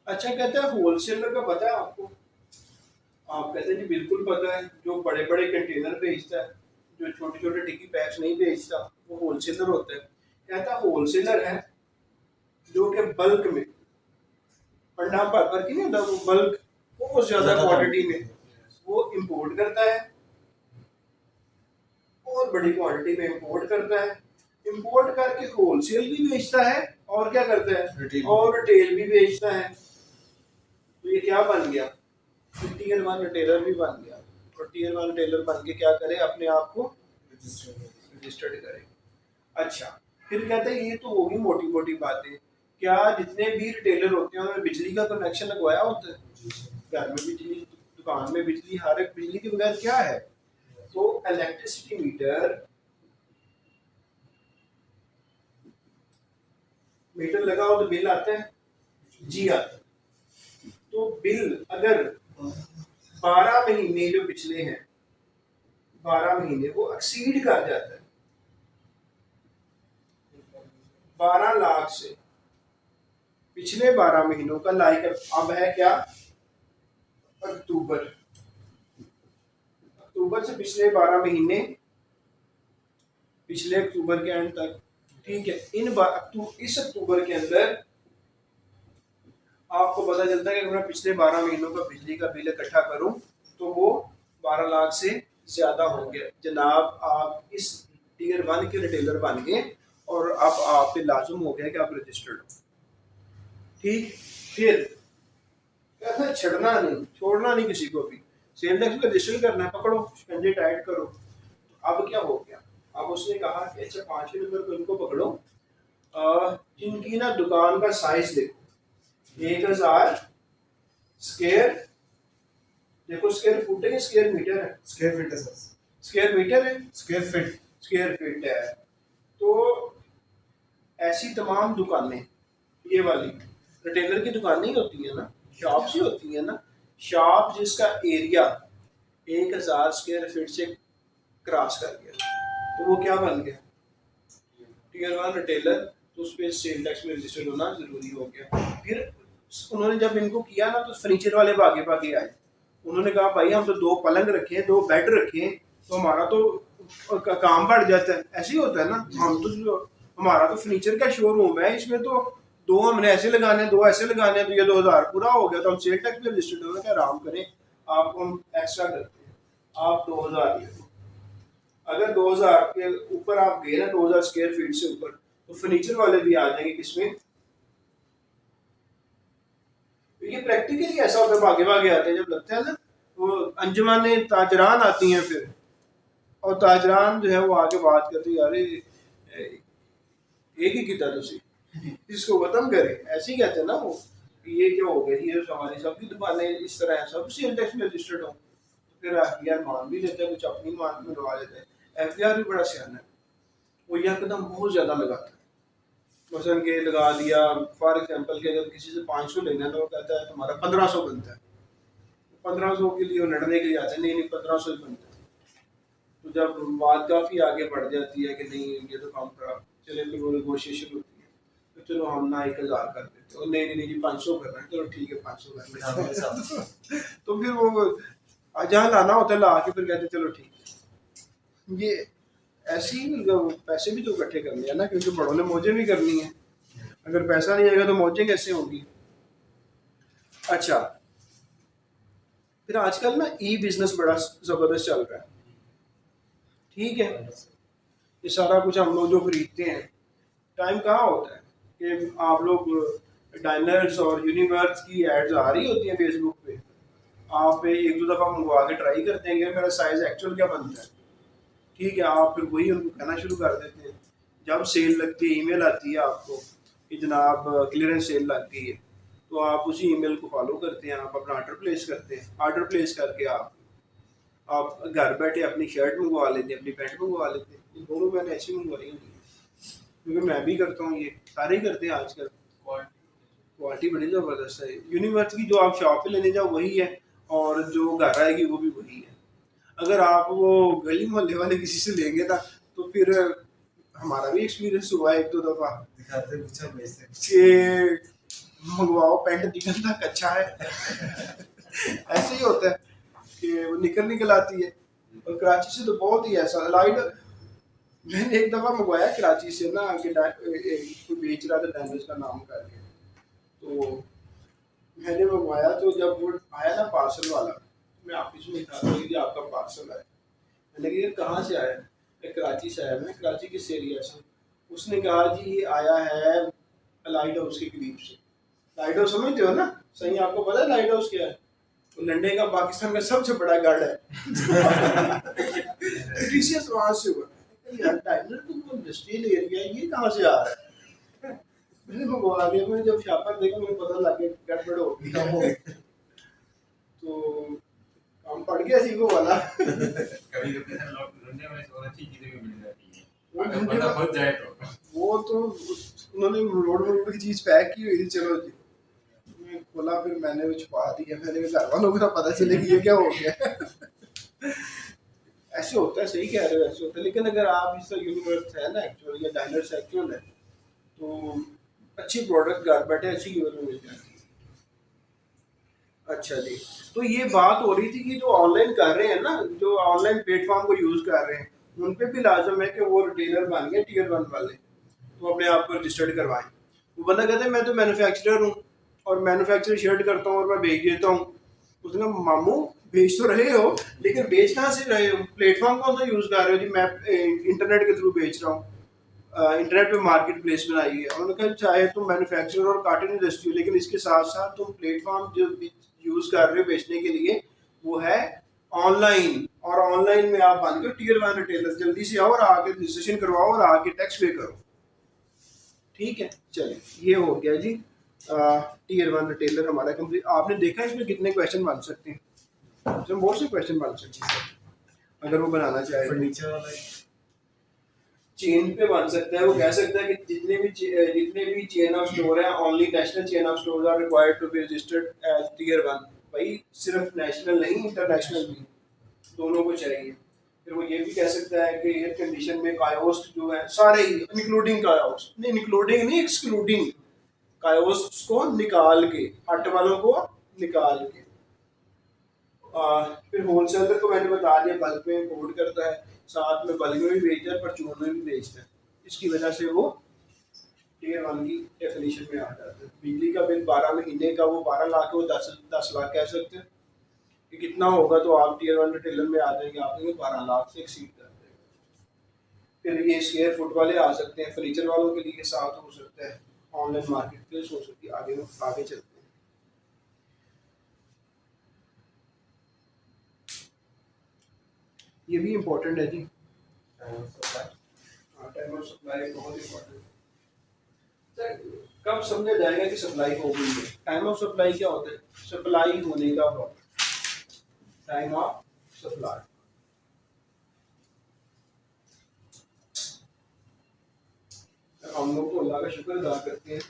[SPEAKER 1] अच्छा, कहता है होलसेलर का पता है आपको? आप कहते हैं जी बिल्कुल पता है, जो बड़े बड़े कंटेनर भेजता है, जो छोटे छोटे टिक्की पैक्स नहीं भेजता, वो होलसेलर होता है। कहता होलसेलर है जो कि बल्क में, पन्ना पर की नहीं होता, वो बल्क बहुत ज्यादा क्वांटिटी में, वो इंपोर्ट करता है और बड़ी क्वांटिटी में इंपोर्ट करता है, इंपोर्ट करके होलसेल भी बेचता है और क्या करता है
[SPEAKER 3] रिटेल
[SPEAKER 1] और रिटेल भी बेचता है। तो ये क्या बन गया, टीयर 1 रिटेलर भी बन गया। और टीयर 1 रिटेलर बन के क्या करे, अपने आप को रजिस्टर्ड करे। अच्छा, फिर कहते हैं ये तो होगी मोटी मोटी बातें, क्या जितने भी रिटेलर होते हैं उन्होंने बिजली का कनेक्शन लगवाया होता है? घर में बिजली, दुकान में बिजली, हर एक बिजली के बगैर क्या है? तो इलेक्ट्रिसिटी मीटर लगाओ तो बिल आता है, जी आता है। तो बिल अगर 12 महीने जो पिछले हैं 12 महीने वो एक्सीड कर जाता है 12 लाख से, पिछले 12 महीनों का, लाइक अब है क्या अक्टूबर से पिछले 12 महीने, पिछले अक्टूबर के एंड तक, ठीक है। इस अक्टूबर के अंदर आपको पता चलता है कि अगर मैं पिछले 12 महीनों का बिजली का बिल इकट्ठा करूं तो वो 12 लाख से ज्यादा हो गया। जनाब आप इस टीयर 1 के रिटेलर बन गए और अब आप पे लाजुम हो गया कि आप रजिस्टर्ड हो, ठीक। फिर कहता छड़ना नहीं, छोड़ना नहीं किसी को भी, सेल टैक्स में रजिस्टर करना है, पकड़ो शिकंजे टाइट करो। तो अब क्या हो गया, अब उसने कहा कि अच्छा 5वें नंबर पर इनको पकड़ो, जिनकी ना दुकान का साइज देखो 1000 स्क्वायर, देखो स्क्वायर फुट है, स्क्वायर मीटर है,
[SPEAKER 3] स्क्वायर फीट है सर,
[SPEAKER 1] स्क्वायर मीटर है,
[SPEAKER 3] स्क्वायर फीट
[SPEAKER 1] है। तो ऐसी तमाम दुकानें, ये वाली रिटेलर की दुकानें ही होती है ना, शॉप्स ही होती है ना, शॉप जिसका एरिया 1000 स्क्वायर फीट से क्रॉस कर गया तो वो क्या बन गया, टीयर 1 रिटेलर। तो उस पर सेल टैक्स में रजिस्टर्ड होना जरूरी हो गया। फिर उन्होंने जब इनको किया ना तो फर्नीचर वाले भागे भागे आए, उन्होंने कहा भाई हम तो 2 पलंग रखे, 2 बेड रखे, तो हमारा तो काम बढ़ जाता है। ऐसे ही होता है ना, हम तो हमारा तो फर्नीचर का शोरूम है, इसमें तो 2 हमने ऐसे लगाने, 2 ऐसे लगाने, तो ये 2000 पूरा हो गया, तो हम सेल टैक्स में रजिस्टर्ड हो गए। क्या आराम करें, आपको हम एक्स्ट्रा करते हैं, आप 2000 ले लो। अगर 2000 के ऊपर आप गए ना, 2000 स्क्वायर फीट से ऊपर, तो फर्नीचर वाले भी आ जाएंगे किसमें। तो ये प्रैक्टिकली ऐसा होता है, भागे भागे आते हैं। जब लगता है ना वो अंजुमाने ताजरान आती हैं फिर, और ताजरान जो है वो आके बात करती है, अरे एक ही किता तुसी इसको खत्म करे, ऐसे ही कहते हैं ना वो, ये क्या हो गया, ये हमारी सबकी दुकानें इस तरह है, सब सेल टैक्स में रजिस्टर्ड हो। फिर एफआईआर मान भी लेते हैं, कुछ अपनी मान में लगा लेते हैं। एफआईआर भी बड़ा सियाना है, वो यकदम बहुत ज्यादा लगाता है। मसलन के लगा दिया, फॉर एग्जांपल के अगर किसी से 500 लेना है तो वो कहता है तुम्हारा 1500 बनता है, 1500 के लिए वो लड़ने के लिए आते हैं, नहीं नहीं 1500 ही बनता है। तो जब बात काफ़ी आगे बढ़ जाती है कि नहीं ये तो काम खराब, चले फिर वो नेगोशिएशन होती है, तो चलो हम ना 1000 कर देते, और नहीं नहीं जी 500 करना है, चलो ठीक है 500 कर लेते हैं। तो फिर वो जहाँ लाना होता है ला के फिर कहते चलो ठीक है। ये ऐसे ही पैसे भी तो इकट्ठे करने हैं ना, क्योंकि बड़ों ने मौजें भी करनी है, अगर पैसा नहीं आएगा तो मौजें कैसे होंगी। अच्छा, फिर आजकल ना ई बिजनेस बड़ा ज़बरदस्त चल रहा है, ठीक है। ये सारा कुछ हम लोग जो खरीदते हैं, टाइम कहाँ होता है कि आप लोग डाइनर्स और यूनिवर्स की एड्स आ रही होती हैं फेसबुक पे, आप 1-2 दफ़ा मंगवा के ट्राई करते हैं कि मेरा साइज़ एक्चुअल क्या बनता है, ठीक है। आप फिर वही उनको कहना शुरू कर देते हैं। जब सेल लगती है, ईमेल आती है आपको कि जनाब क्लियरेंस सेल लग गई है, तो आप उसी ईमेल को फॉलो करते हैं, आप अपना ऑर्डर प्लेस करते हैं। ऑर्डर प्लेस करके आप घर बैठे अपनी शर्ट मंगवा लेते हैं, अपनी पैंट मंगवा लेते हैं। ये दोनों मैंने ऐसी मंगवाई हुई है, क्योंकि मैं भी करता हूँ, ये सारे ही करते हैं आजकल। क्वालिटी बड़ी ज़बरदस्त है। यूनिवर्स की जो आप शॉप पे लेने जाओ वही है, और जो घर आएगी वो भी वही है। अगर आप वो गली मोहल्ले वाले किसी से लेंगे ना, तो फिर हमारा भी एक्सपीरियंस हुआ 1-2 दफ़ा
[SPEAKER 3] दिखाते पूछा पैसे
[SPEAKER 1] कि मंगवाओ पैंट निकलना अच्छा है। ऐसे ही होता है कि वो निकल आती है। और कराची से तो बहुत ही ऐसा लाइट, मैंने एक दफ़ा मंगवाया कराची से ना कि कोई बेच रहा था डैमेज का नाम करके, तो मैंने मंगवाया, तो जब वो आया ना पार्सल वाला, मैं ऑफिस में था तो ये आपका पार्सल आया। मैंने कहा ये कहाँ से आया? मैं कराची से आया। मैं कराची किस एरिया से? उसने कहा जी ये आया है लाइट हाउस के करीब से। लाइट हाउस समझते हो ना? सही, आपको पता है लाइट हाउस क्या है? तो लंडे का पाकिस्तान का सबसे बड़ा गढ़ है। टीसीएस वहां से हुआ। यार टाइगर तो इंडस्ट्रियल एरिया, ये कहाँ से आ रहा है? मैंने मंगवा लिया। मैंने जब शापर देखा मुझे पता लग गया गड़बड़ हो गई। तो काम पड़ गया सी वो वाला।
[SPEAKER 4] कभी कभी सर लोग ढूंढने में और अच्छी चीजें भी मिल जाती हैं
[SPEAKER 1] वो
[SPEAKER 4] अगर
[SPEAKER 1] ढूंढने
[SPEAKER 4] बंदा
[SPEAKER 1] में-
[SPEAKER 4] फंस जाए तो।
[SPEAKER 1] वो तो उन्होंने रोड रोड की चीज पैक की हुई थी, चलो जी मैं खोला, फिर मैंने वो छुपा दिया। मैंने घर वालों को तो पता चले कि ये क्या हो गया। ऐसे होता है, सही कह रहे हो, ऐसे होता है। लेकिन अगर आप इसका यूनिवर्स है ना एक्चुअल, या डायनर्स एक्चुअल है, तो अच्छी प्रोडक्ट घर बैठे अच्छी कीमत में मिल जाती है। अच्छा जी, तो ये बात हो रही थी कि जो ऑनलाइन कर रहे हैं ना, जो ऑनलाइन प्लेटफॉर्म को यूज कर रहे हैं, उन पे भी लाजम है कि वो रिटेलर बन गए टीयर 1 वाले, तो अपने आप को रजिस्टर्ड करवाएं। वो बंदा कहता है मैं तो मैन्युफैक्चरर हूँ और मैन्युफैक्चर शर्ट करता हूँ और मैं बेच देता हूँ। उसने कहा मामू बेच तो रहे हो, लेकिन बेच कहाँ से रहे हो? प्लेटफॉर्म कौन सा यूज़ कर रहे हो? जी मैं इंटरनेट के थ्रू बेच रहा हूँ। इंटरनेट पे मार्केट प्लेस बनाई है। उन्होंने कहा चाहे तुम मैन्युफैक्चरर और कॉटन इंडस्ट्री हो, लेकिन इसके साथ साथ तुम प्लेटफॉर्म जो यूज़ कर रहे हो बेचने के लिए, वो है ऑनलाइन। और ऑनलाइन में आप बन गए टीयर 1 रिटेलर। जल्दी से आओ और आके रजिस्ट्रेशन करवाओ और आके टैक्स पे करो। ठीक है, चलिए ये हो गया जी टीयर 1 रिटेलर हमारा कंप्लीट। आपने देखा इसमें कितने क्वेश्चन बन सकते हैं? इसमें बहुत से क्वेश्चन बन सकते हैं अगर वो बनाना चाहे।
[SPEAKER 3] फर्नीचर वाला
[SPEAKER 1] चेन पे बन सकता है। वो कह सकता है कि जितने भी चेन ऑफ स्टोर है, only national chain of store are required to be registered as tier 1। भाई सिर्फ नेशनल नहीं, इंटरनेशनल भी, दोनों को चाहिए। फिर वो ये भी कह सकता है कि एयर कंडीशन में कायोस्ट जो है सारे ही, इंक्लूडिंग कायोस्ट नहीं, इंक्लूडिंग नहीं, एक्सक्लूडिंग कायोस्ट को निकाल के, हट वालों को निकाल के। फिर होलसेलर को मैंने बता दिया बल्क में इम्पोर्ट करता है, साथ में बल्क में भी बेचता है, परचून में भी बेचता है। इसकी वजह से वो टीयर 1 की डेफिनेशन में आ जाता है। बिजली का बिल 12 महीने का, वो 12 लाख वो 10 लाख कह सकते हैं कि कितना होगा, तो आप टीयर 1 रिटेलर में आ जाएंगे, आप देंगे 12 लाख से एक्सीड कर देगा। फिर ये स्क्वायर फुट वाले आ सकते हैं, फर्नीचर वालों के लिए साथ हो सकता है, ऑनलाइन मार्केट प्लेस हो सकती है। आगे चलते हैं। ये भी इम्पोर्टेंट है जी, टाइम ऑफ सप्लाई बहुत इम्पोर्टेंट है। कब समझा जाएगा कि सप्लाई हो गई है? टाइम ऑफ सप्लाई क्या होता है? सप्लाई होने का वक्त, टाइम ऑफ सप्लाई। हम लोग तो अल्लाह का शुक्र अदा करते हैं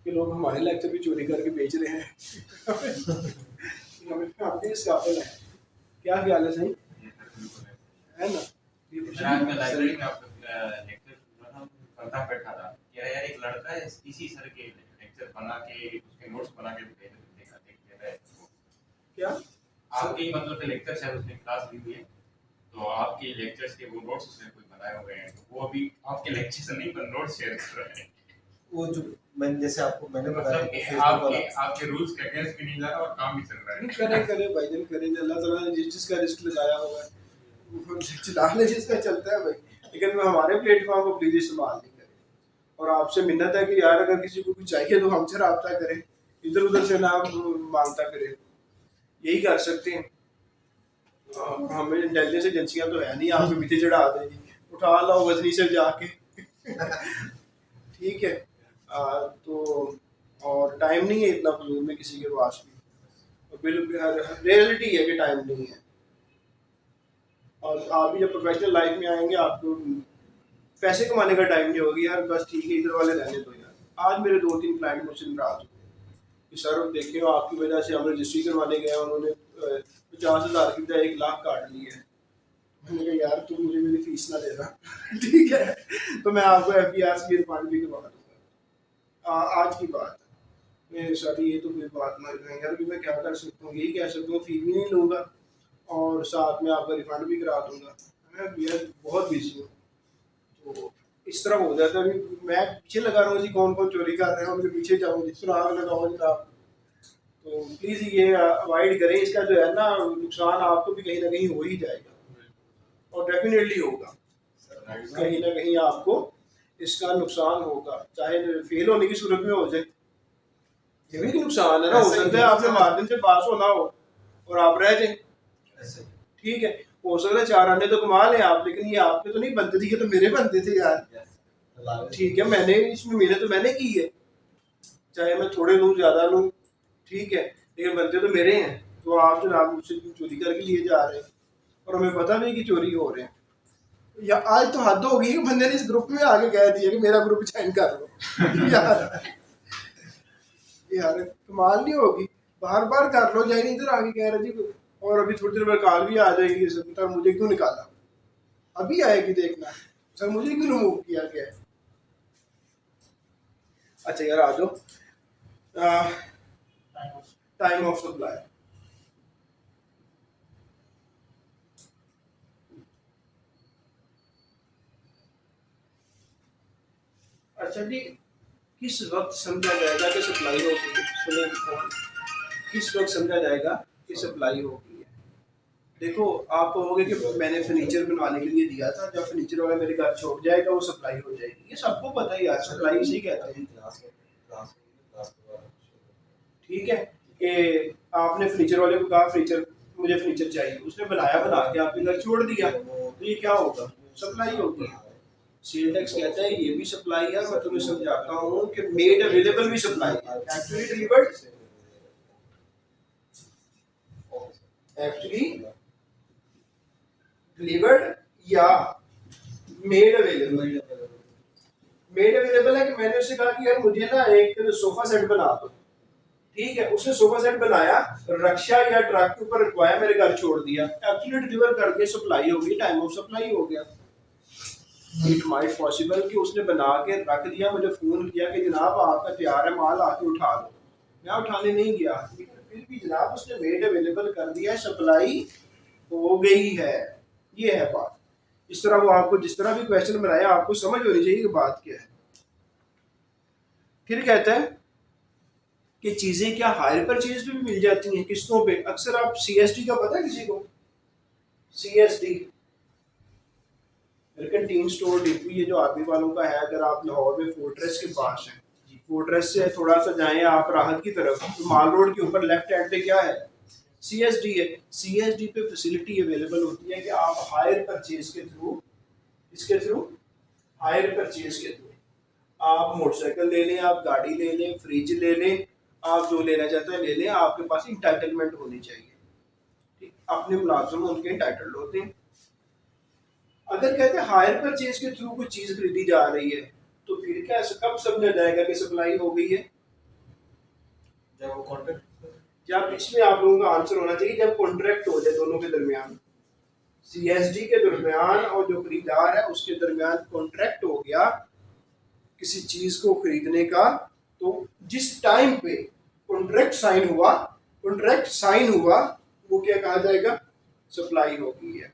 [SPEAKER 1] कि लोग हमारे लेक्चर भी चोरी करके बेच रहे हैं। हमें काफी इस काबिल है। क्या ख्याल है? सही
[SPEAKER 4] ये सर बिल्कुल है।
[SPEAKER 1] है ना? ये कुछ
[SPEAKER 4] मैं आज मैं
[SPEAKER 1] नहीं-
[SPEAKER 4] लाइब्रेरी में आपका लेक्चर सुन रहा था, पढ़ता बैठा था कि यार एक लड़का है इसी सर के लेक्चर बना के उसके नोट्स बना के देख रहा है।
[SPEAKER 1] क्या
[SPEAKER 4] आपके ही मतलब लेक्चर है, उसने क्लास ली हुई है, तो आपके लेक्चर्स के वो नोट्स उसने कोई बनाए हुए हैं, तो वो अभी आपके लेक्चर से नहीं पर नोट्स शेयर कर रहे हैं।
[SPEAKER 3] वो जो मैंने जैसे आपको मैंने बताया
[SPEAKER 4] मतलब कि
[SPEAKER 3] Facebook
[SPEAKER 4] आपके
[SPEAKER 3] वाला,
[SPEAKER 4] आपके रूल्स के अगेंस्ट भी नहीं जा रहा और काम भी चल रहा है।
[SPEAKER 1] करे भाईजान, करे। अल्लाह ताला ने जिस जिसका रिस्क लगाया हुआ है वो चला ले, जिसका चलता है भाई। लेकिन मैं हमारे प्लेटफॉर्म को प्लीज इस्तेमाल नहीं करें। और आपसे मिन्नत है कि यार अगर किसी को कुछ चाहिए तो हमसे रब्ता करें, इधर उधर से ना मांगता करें। यही कर सकते हैं। हमें इंटेलिजेंस एजेंसियां तो है नहीं आप पे पीछे चढ़ा दें जी, उठा लाओ वजनी से जाके। ठीक है। तो और टाइम नहीं है इतना फजूल में किसी के पास भी, और बिल्कुल रियलिटी है कि टाइम नहीं है। और आप भी जब प्रोफेशनल लाइफ में आएंगे आपको पैसे कमाने का टाइम नहीं होगा यार, बस ठीक है इधर वाले रहने दो यार। आज मेरे 2-3 क्लाइंट मुझसे नाराज हो गए कि सर देखिए आपकी वजह से हम रजिस्ट्री करवाने गए, उन्होंने 50,000 की बजाय 1 लाख काट लिया है। मैंने कहा यार तुम मुझे मेरी फीस ना देना। ठीक है, तो मैं आपको FBR की रिफंड भी करवा दूंगा। आज की बात है। सर ये तो कोई बात ना है यार, मैं क्या कर सकता हूँ? यही कह सकता हूँ फी भी नहीं लूँगा और साथ में आपका रिफंड भी करा दूंगा। मैं यार बहुत बिजी हूँ, तो इस तरह हो जाता है। अभी मैं पीछे लगा रहा हूँ जी, कौन कौन चोरी कर रहे हैं उनके पीछे जाओ जी, सुराग लगाओ जी आप। तो प्लीज़ ये अवॉइड करें, इसका जो है ना नुकसान आपको भी कहीं ना कहीं हो ही जाएगा और डेफिनेटली होगा, कहीं ना कहीं आपको इसका नुकसान होगा, चाहे फेल होने की सूरत में हो जाए, ये भी एक नुकसान है ना। हो सकता है आपने मार्जिन से पास होना हो और आप रह जाए,
[SPEAKER 3] ऐसे
[SPEAKER 1] ठीक है, हो सकता है 4 आने तो कमा लें आप, लेकिन ये आपके तो नहीं बनते थे, ये तो मेरे बनते थे यार। ठीक है, मैंने इसमें मेहनत तो मैंने की है, चाहे मैं थोड़े लूँ ज़्यादा लूँ, ठीक है, लेकिन बनते तो मेरे हैं। तो आप जनाब मुझसे चोरी करके लिए जा रहे हैं और हमें पता नहीं कि चोरी हो रहे हैं। या आज तो हद हो गई कि बंदे ने इस ग्रुप में आके कह दिया कि मेरा ग्रुप ज्वाइन कर लो। यार कमाल नहीं होगी, बार बार कर लो, जाए इधर आके कह रहे जी, और अभी थोड़ी देर बाद कॉल भी आ जाएगी सर मुझे क्यों निकाला, अभी आएगी देखना सर मुझे क्यों रिमूव किया गया है। अच्छा यार आ जाओ, टाइम ऑफ सप्लाई। अच्छा जी, किस वक्त समझा जाएगा कि सप्लाई हो गई है? सुनो फोन, किस वक्त समझा जाएगा कि सप्लाई हो गई है? देखो आप कहोगे कि मैंने फर्नीचर बनवाने के लिए दिया था, जब फर्नीचर वाला मेरे घर छोड़ जाएगा वो सप्लाई हो जाएगी, ये सबको पता ही यार, सप्लाई इसी कहते हैं, ठीक है। कि आपने फर्नीचर वाले को कहा फर्नीचर मुझे फर्नीचर चाहिए, उसने बनाया, बना के आपके घर छोड़ दिया, तो ये क्या होगा? सप्लाई होगी। सेल टैक्स कहता है ये भी सप्लाई है, मैं तुम्हें समझाता हूँ कि मेड अवेलेबल भी सप्लाई है, एक्चुअली डिलीवर्ड, एक्चुअली डिलीवर्ड या मेड अवेलेबल। मेड अवेलेबल है कि मैंने उससे कहा कि यार मुझे ना एक सोफा सेट बना दो, ठीक है, उसने सोफा सेट बनाया, रक्षा या ट्रक के ऊपर रखवाया, मेरे घर छोड़ दिया, एक्चुअली डिलीवर करके सप्लाई हो गई, टाइम ऑफ सप्लाई हो गया। इट माइट पॉसिबल कि उसने बना के रख दिया, मुझे फोन किया कि जनाब आपका तैयार है माल, आके उठा लो, मैं उठाने नहीं गया, लेकिन फिर भी जनाब उसने मेड अवेलेबल कर दिया, सप्लाई हो गई है, ये है बात। इस तरह वो आपको जिस तरह भी क्वेश्चन बनाया आपको समझ होनी चाहिए कि बात क्या है। फिर कहता है कि चीजें क्या हायर परचेज पे भी मिल जाती हैं किस्तों पे। अक्सर आप सीएसडी का पता है किसी को? सीएसडी कैंटीन स्टोर डिपो, ये जो आर्मी वालों का है, अगर आप लाहौर में फोर्ट्रेस के पास हैं, फोर्ट्रेस से थोड़ा सा जाएं आप राहत की तरफ, तो माल रोड के ऊपर लेफ्ट हैंड पे क्या है? सीएसडी है। सीएसडी पे फैसिलिटी अवेलेबल होती है कि आप हायर परचेज के थ्रू, इसके थ्रू हायर परचेज के थ्रू आप मोटरसाइकिल ले लें, आप गाड़ी ले लें, फ्रिज ले लें, आप जो लेना चाहते हैं ले लें, आपके पास इंटाइटलमेंट होनी चाहिए, ठीक, अपने मुलाजिम उनके इंटाइटल्ड होते हैं। अगर कहते हैं हायर परचेज के थ्रू कोई चीज खरीदी जा रही है, तो फिर क्या कब समझा जाएगा कि सप्लाई हो गई है?
[SPEAKER 3] जब वो कॉन्ट्रैक्ट,
[SPEAKER 1] जब इसमें आप लोगों का आंसर होना चाहिए जब कॉन्ट्रैक्ट हो जाए दोनों के दरमियान, सीएसडी के दरमियान और जो खरीदार है उसके दरमियान कॉन्ट्रैक्ट हो गया किसी चीज को खरीदने का, तो जिस टाइम पे कॉन्ट्रैक्ट साइन हुआ वो क्या कहा जाएगा? सप्लाई हो गई है।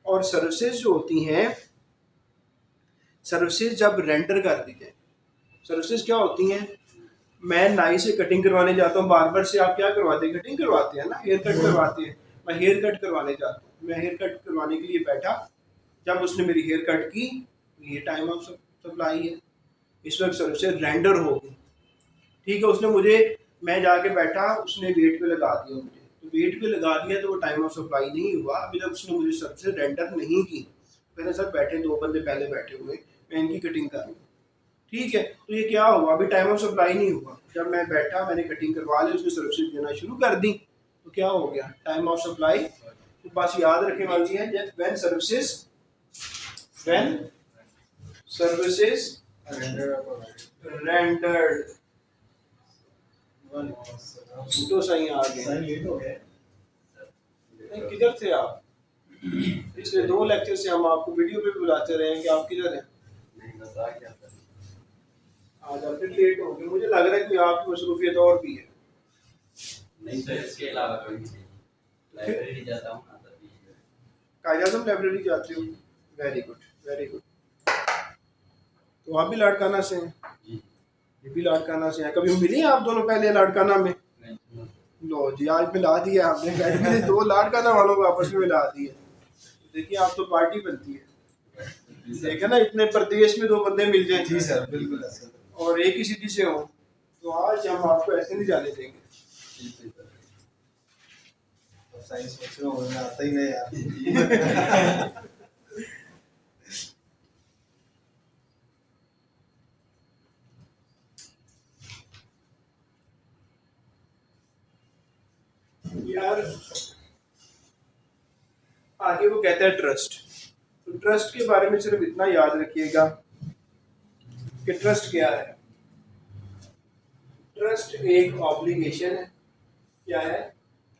[SPEAKER 1] और सर्विसेज जो होती हैं, सर्विसेज जब रेंडर कर दी जाए, सर्विसेज क्या होती हैं? मैं नाई से कटिंग करवाने जाता हूँ, बार्बर से आप क्या करवाते हैं? कटिंग करवाते हैं ना, हेयर कट करवाते हैं। मैं हेयर कट करवाने जाता हूँ, मैं हेयर कट करवाने के लिए बैठा, जब उसने मेरी हेयर कट की, ये टाइम ऑफ सप्लाई है, इस वक्त सर्विसेज रेंडर हो गई, ठीक है। उसने मुझे, मैं जाके बैठा, उसने वेट पे लगा दिया मुझे, तो वेट पे लगा दिया तो वो टाइम ऑफ सप्लाई नहीं हुआ, अभी तक उसने मुझे सर्विसेज रेंडर नहीं की। मैंने सर बैठे, 2 बंदे पहले बैठे हुए, मैं इनकी कटिंग कर लूँ, ठीक है, तो ये क्या हुआ? अभी टाइम ऑफ सप्लाई नहीं हुआ। जब मैं बैठा, मैंने कटिंग करवा ली, उसने सर्विसेज देना शुरू कर दी, तो क्या हो गया? Time of supply. तो बस याद रखने वाली है, व्हेन सर्विसेज रेंडर्ड, तो सही आ गए।
[SPEAKER 3] लेट हो गए।
[SPEAKER 1] नहीं, किधर थे आप? पिछले 2 लेक्चर से हम आपको वीडियो पे बुलाते रहे हैं कि आप किधर हैं?
[SPEAKER 5] नहीं बता क्या था।
[SPEAKER 1] आज आप फिर लेट हो गए, मुझे लग रहा है कि आपकी मसरूफियत और भी है।
[SPEAKER 5] नहीं सर, इसके अलावा कोई नहीं। लाइब्रेरी जाता हूँ ना तभी।
[SPEAKER 1] कायद-ए-आज़म लाइब्रेरी जाते हो? Very good, very good. तो आप भी लाड़काना से हैं?
[SPEAKER 5] जी।
[SPEAKER 1] ये भी लाड़काना से हैं। कभी मिली हैं आप दोनों पहले लाड़काना में?
[SPEAKER 5] नहीं
[SPEAKER 1] लो जी, आज मिला दिया आपने अकेडमी ने 2 लाख का था वालों को आपस में मिला दिया। देखिए आप तो पार्टी बनती है। देखा ना, इतने प्रदेश में 2 बंदे मिल जाए
[SPEAKER 3] जी सर, बिल्कुल सर।
[SPEAKER 1] और एक ही सिटी से हो, तो आज हम आपको ऐसे नहीं जाने देंगे।
[SPEAKER 3] अब साइंस सोच रहा हूँ, मैं आता ही नहीं यार।
[SPEAKER 1] यार आगे वो कहता है ट्रस्ट। तो ट्रस्ट के बारे में सिर्फ इतना याद रखिएगा कि ट्रस्ट क्या है। ट्रस्ट एक ऑब्लिगेशन है। क्या है?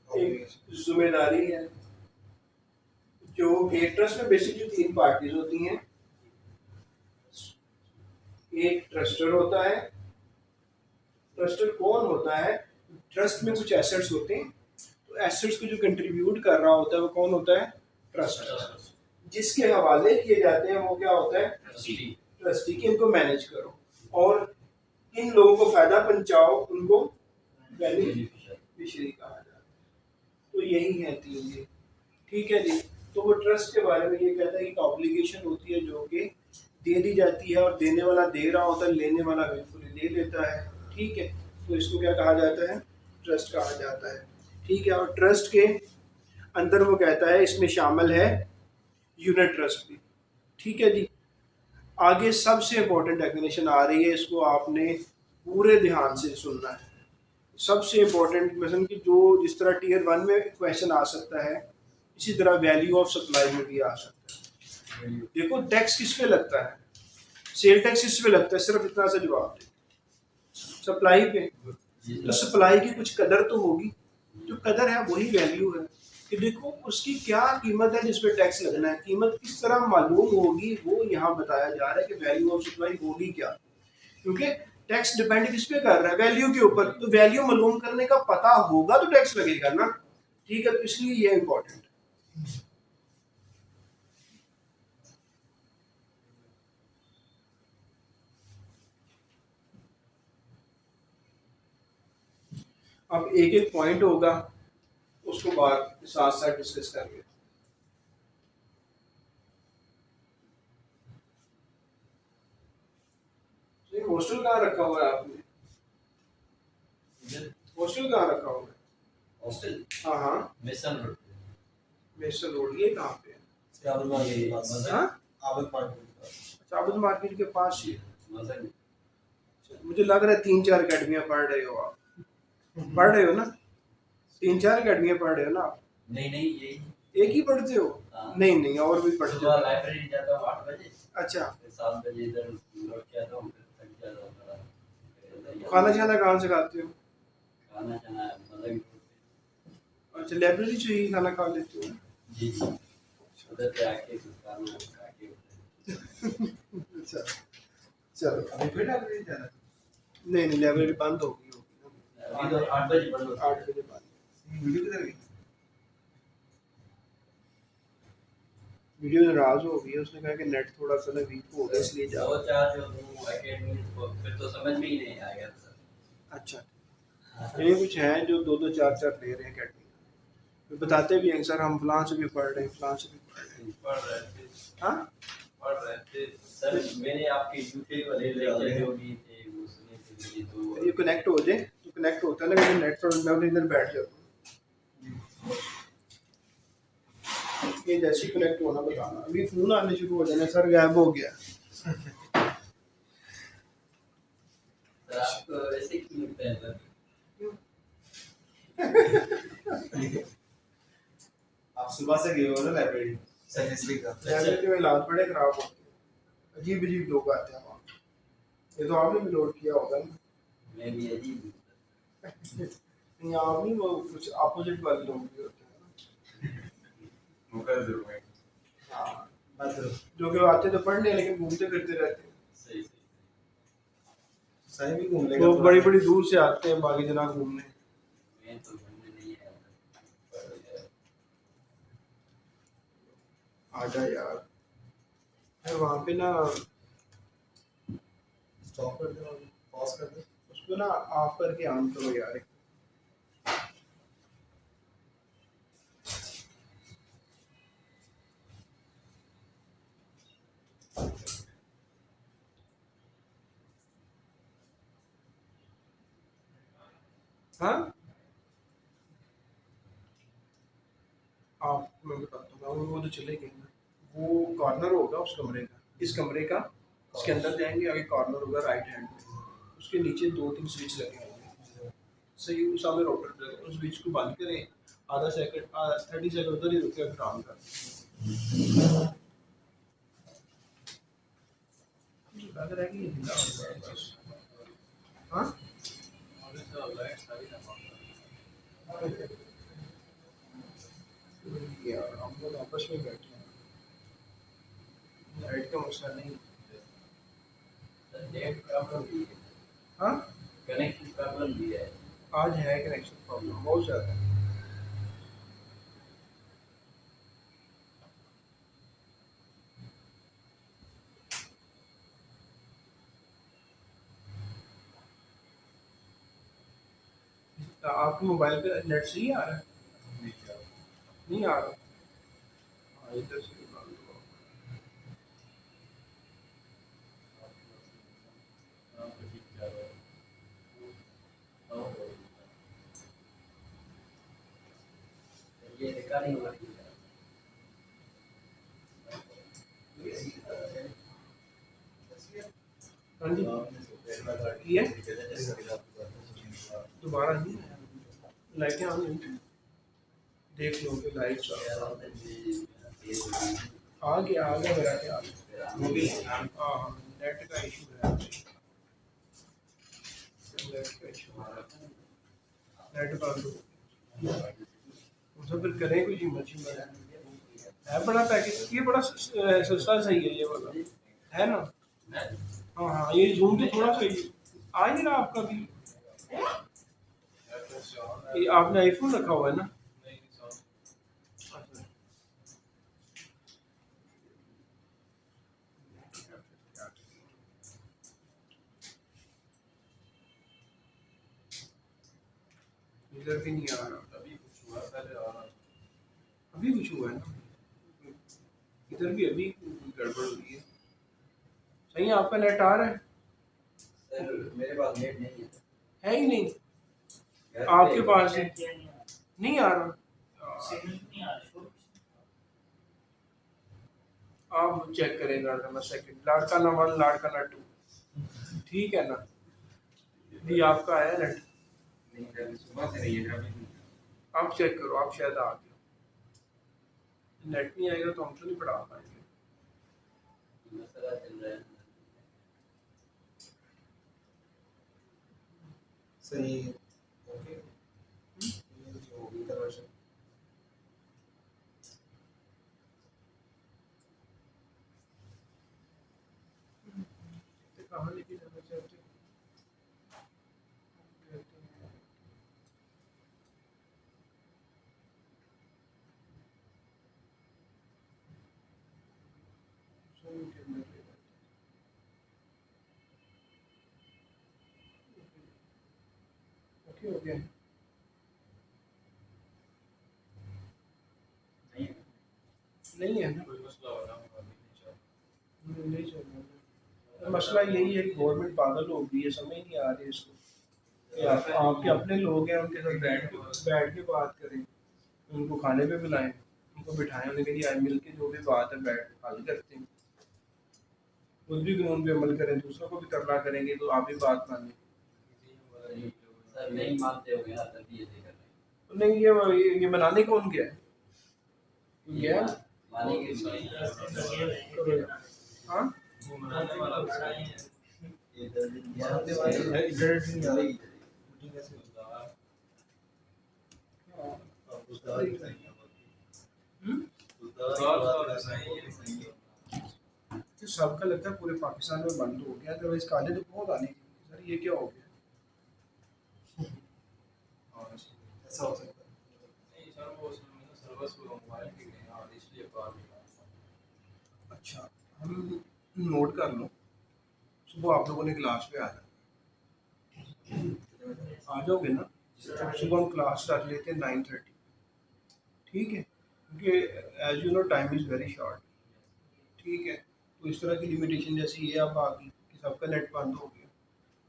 [SPEAKER 1] एक जिम्मेदारी है। जो एक ट्रस्ट में बेसिकली 3 पार्टीज होती हैं। एक ट्रस्टर होता है। ट्रस्टर कौन होता है? ट्रस्ट में कुछ एसेट्स होते हैं, तो एसेट्स को जो कंट्रीब्यूट कर रहा होता है वो कौन होता है? ट्रस्टर। जिसके हवाले किए जाते हैं वो क्या होता है? ट्रस्टी। कि इनको मैनेज करो और इन लोगों को फायदा पहुंचाओ, उनको बेनिफिशियरी कहा जाता है। तो यही है 3 ये। ठीक है जी। तो वो ट्रस्ट के बारे में ये कहता है कि ऑब्लिगेशन होती है जो कि दे दी जाती है और देने वाला दे रहा होता है, लेने वाला बिल्कुल ले लेता है। ठीक है, तो इसको क्या कहा जाता है? ट्रस्ट कहा जाता है। ठीक है, और ट्रस्ट के अंदर वो कहता है इसमें शामिल है यूनिट ट्रस्ट भी। ठीक है जी। आगे सबसे इम्पोर्टेंट डेफिनेशन आ रही है, इसको आपने पूरे ध्यान से सुनना है। सबसे इम्पोर्टेंट मसलन कि जो जिस तरह टीयर 1 में क्वेश्चन आ सकता है, इसी तरह वैल्यू ऑफ सप्लाई में भी आ सकता है। देखो टैक्स किस पे लगता है? सेल टैक्स किस पे लगता है? सिर्फ इतना सा जवाब दे। सप्लाई पे। तो सप्लाई की कुछ कदर तो होगी। जो कदर है वही वैल्यू है कि देखो उसकी क्या कीमत है जिस पे टैक्स लगना है। कीमत किस तरह मालूम होगी वो यहाँ बताया जा रहा है कि वैल्यू ऑफ सप्लाई होगी क्या। क्योंकि टैक्स डिपेंड किस पे कर रहा है? वैल्यू के ऊपर। तो वैल्यू मालूम करने का पता होगा तो टैक्स लगेगा ना। ठीक है, तो इसलिए ये इम्पोर्टेंट है। अब एक एक पॉइंट होगा, उसको बाद साथ साथ डिस्कस करेंगे। हॉस्टल कहाँ रखा हुआ है आपने? हॉस्टल कहाँ रखा हुआ है?
[SPEAKER 5] हॉस्टल
[SPEAKER 1] हाँ हाँ,
[SPEAKER 5] मिशन रोड
[SPEAKER 1] मेसर रोड। ये कहाँ पे है?
[SPEAKER 3] आबद मार्केट के पास।
[SPEAKER 1] हाँ,
[SPEAKER 3] आबद मार्केट के पास।
[SPEAKER 1] अच्छा, आबद मार्केट के पास ही है।
[SPEAKER 5] मजन
[SPEAKER 1] मुझे लग रहा है 3-4 अकेडमियाँ पढ़ रहे हो आप। पढ़ रहे हो ना? 3-4 अकेडमियाँ पढ़ रहे हो ना आप?
[SPEAKER 5] नहीं नहीं यही
[SPEAKER 1] एक ही पढ़ते हो?
[SPEAKER 5] हाँ।
[SPEAKER 1] नहीं नहीं, और भी पढ़ते
[SPEAKER 5] सुबह
[SPEAKER 1] हो?
[SPEAKER 5] लाइब्रेरी जाता हूँ 8 बजे,
[SPEAKER 1] अच्छा,
[SPEAKER 5] फिर 7 बजे इधर लौट के आता हूँ, फिर थक जाता हूँ थोड़ा। फिर
[SPEAKER 1] खाना शाना कहाँ से खाते हो?
[SPEAKER 5] खाना खाना मजन
[SPEAKER 1] अच्छा, लाइब्रेरी से ही खाना खा लेते हो?
[SPEAKER 5] जी जी उधर से आके फिर खाना खा के
[SPEAKER 1] अच्छा, चलो।
[SPEAKER 3] अभी फिर लाइब्रेरी जाना है?
[SPEAKER 1] नहीं नहीं, लाइब्रेरी बंद होगी
[SPEAKER 5] अभी तो 8 बजे बंद होता
[SPEAKER 1] 8 बजे बाद।
[SPEAKER 3] वीडियो किधर गई?
[SPEAKER 1] वीडियो नाराज हो गई है, उसने कहा कि नेट थोड़ा सा ना वीक हो गया इसलिए
[SPEAKER 5] है।
[SPEAKER 1] जा।
[SPEAKER 5] 2-4 जो हूँ एकेडमी को फिर तो समझ में ही नहीं आएगा सर।
[SPEAKER 1] अच्छा, ये कुछ हैं जो 2-2 4-4 ले रहे हैं अकेडमी। वे बताते भी हैं सर हम फलां से भी पढ़ रहे हैं, फलां से भी पढ़ रहे हैं।
[SPEAKER 5] पढ़ रहे थे
[SPEAKER 1] हाँ,
[SPEAKER 5] पढ़ रहे थे सर। मैंने आपके यूट्यूब वाले लेक्चर जो भी थे वो सुने थे मेरे तो
[SPEAKER 1] ये कनेक्ट हो जाए तो कनेक्ट होता है ना कि नेट थोड़ा मैं इधर बैठ जाता हूँ। ये जैसे कनेक्ट होना बताना। अभी फोन आने शुरू हो जाना, सर गायब हो गया।
[SPEAKER 5] सर आपको ऐसे क्यों लगता है सर?
[SPEAKER 3] आप सुबह से गए हो ना लाइब्रेरी? सर इसलिए का।
[SPEAKER 1] लाइब्रेरी में हालात बड़े खराब होते हैं, अजीब अजीब लोग आते हैं वहाँ। ये तो आपने भी नोट किया होगा ना?
[SPEAKER 5] मैं भी अजीब हूँ।
[SPEAKER 1] नहीं, आप नहीं, वो कुछ अपोजिट वाले लोग भी होते हैं ना।
[SPEAKER 4] मुकर जरूर है।
[SPEAKER 1] हाँ,
[SPEAKER 3] मतलब
[SPEAKER 1] जो कि आते तो पढ़ने लेकिन घूमते फिरते रहते हैं।
[SPEAKER 5] सही सही
[SPEAKER 3] सही भी घूम लेगा।
[SPEAKER 1] लोग बड़ी बड़ी दूर से आते हैं बागी जना घूमने।
[SPEAKER 5] मैं तो घूमने नहीं आया था। पढ़ गया।
[SPEAKER 1] आजा यार। है वहाँ पे ना,
[SPEAKER 3] स्टॉप कर दो, पॉज कर दो।
[SPEAKER 1] उसको ना ऑफ करके ऑन करो यार। हाँ आप मैं बताता हूँ वो तो चले गए ना। वो कॉर्नर होगा उस कमरे का, इस कमरे का, उसके अंदर जाएंगे, आगे कॉर्नर होगा राइट हैंड में, उसके नीचे 2-3 स्विच लगे होंगे, सही उस सामने रोटर लगे, उस स्विच को बंद करें, आधा सेकंड 30 सेकंड उधर ही रुके, फिर ऑन कर लग रहा है कि ये हिला हुआ है बस। हाँ यार हम लोग आपस में बैठे हैं, लाइट का मसला नहीं।
[SPEAKER 5] नेट प्रॉब्लम भी है,
[SPEAKER 1] हाँ
[SPEAKER 5] कनेक्शन प्रॉब्लम भी है।
[SPEAKER 1] आज है कनेक्शन प्रॉब्लम बहुत ज़्यादा है। आपके मोबाइल पे नेट सही आ रहा है? नहीं आ रहा। हाँ इधर से निकाल दो।
[SPEAKER 5] ये रिकॉर्डिंग हो रही है।
[SPEAKER 1] हाँ जी ये दोबारा नहीं लाइटें ऑन नहीं, देख लो कि लाइट्स आ गया मेरा ख्याल। हाँ नेट का इशू है, नेट का इशू नेट बंद हो तो फिर करें कुछ मशीन है। बड़ा पैकेज ये बड़ा सस्ता सही है ये वाला, है ना? हाँ हाँ ये जूम तो थोड़ा सही है। आ नहीं रहा आपका भी? ये आपने आईफोन रखा हुआ है ना? इधर भी नहीं आ रहा, अभी कुछ हुआ है ना, इधर भी अभी गड़बड़ हुई है। सही है आपका नेट आ रहा है?
[SPEAKER 5] सर मेरे पास नेट नहीं है।
[SPEAKER 1] है ही नहीं
[SPEAKER 5] घर
[SPEAKER 1] आपके
[SPEAKER 5] पे-
[SPEAKER 1] पास है? नहीं आ रहा। आप चेक करें लाड़काना सेकंड, लाड़काना 1 लाड़काना 2, ठीक है ना? भी आपका है नेट,
[SPEAKER 4] नहीं सर सुबह से नहीं है अभी।
[SPEAKER 1] आप चेक करो, आप शायद आ गए। नेट नहीं आएगा तो हम तो नहीं पढ़ा पाएंगे।
[SPEAKER 5] मसला चल रहा है।
[SPEAKER 3] सही है ओके ये जो होगी कन्वर्शन
[SPEAKER 1] तो कहाँ लेके जाना चाहते हो? कहते हैं, Zoom के अंदर ले जाते हैं। ओके हो गया?
[SPEAKER 4] नहीं है
[SPEAKER 1] नहीं है ना?
[SPEAKER 4] कोई मसला हो रहा है
[SPEAKER 1] नहीं चल रहा। मसला यही है कि गवर्नमेंट पागल हो गई है, समझ नहीं आ रही इसको कि आपके अपने लोग हैं, उनके साथ बैठ के बात करें, उनको खाने पे बुलाएं, उनको बिठाएं, उन्हें कहिए आज मिल के जो भी बात है बैठ हल करते हैं, खुद भी कानून पे अमल करें, दूसरों को भी करना करेंगे तो आप भी बात मानें।
[SPEAKER 5] सर नहीं मानते हो यहाँ तभी ऐसे कर रहे हैं।
[SPEAKER 1] नहीं ये बनाने कौन गया है?
[SPEAKER 5] ये
[SPEAKER 1] गया
[SPEAKER 5] मानेंगे नहीं।
[SPEAKER 1] हाँ
[SPEAKER 5] बनाने वाला बड़ा ही है। ये दर्द
[SPEAKER 3] मानने वाले इंटरनेट नहीं आ रही मीटिंग कैसे आप उस दवा की सही है उस दवा की सही है
[SPEAKER 1] तो सबका लगता है पूरे पाकिस्तान में बंद हो गया, तो इस काले तो बहुत आने थी सर, ये क्या हो गया?
[SPEAKER 3] और ऐसा हो सकता है
[SPEAKER 5] नहीं सर वो सर्विस को मोबाइल के लिए और इसलिए कॉल किया।
[SPEAKER 1] अच्छा हम नोट कर लो, सुबह आप लोगों ने क्लास पे आ जाओगे ना? सुबह हम क्लास रख लेते हैं 9:30, ठीक है? क्योंकि as you know time is very short, ठीक है? तो इस तरह की लिमिटेशन जैसे ये अब आ गई कि सबका नेट बंद हो गया,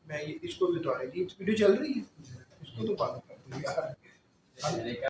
[SPEAKER 1] मैं ये इसको भी उतारे दी, वीडियो चल रही है, इसको वो तो बात करते हैं यार।
[SPEAKER 5] मैंने कहा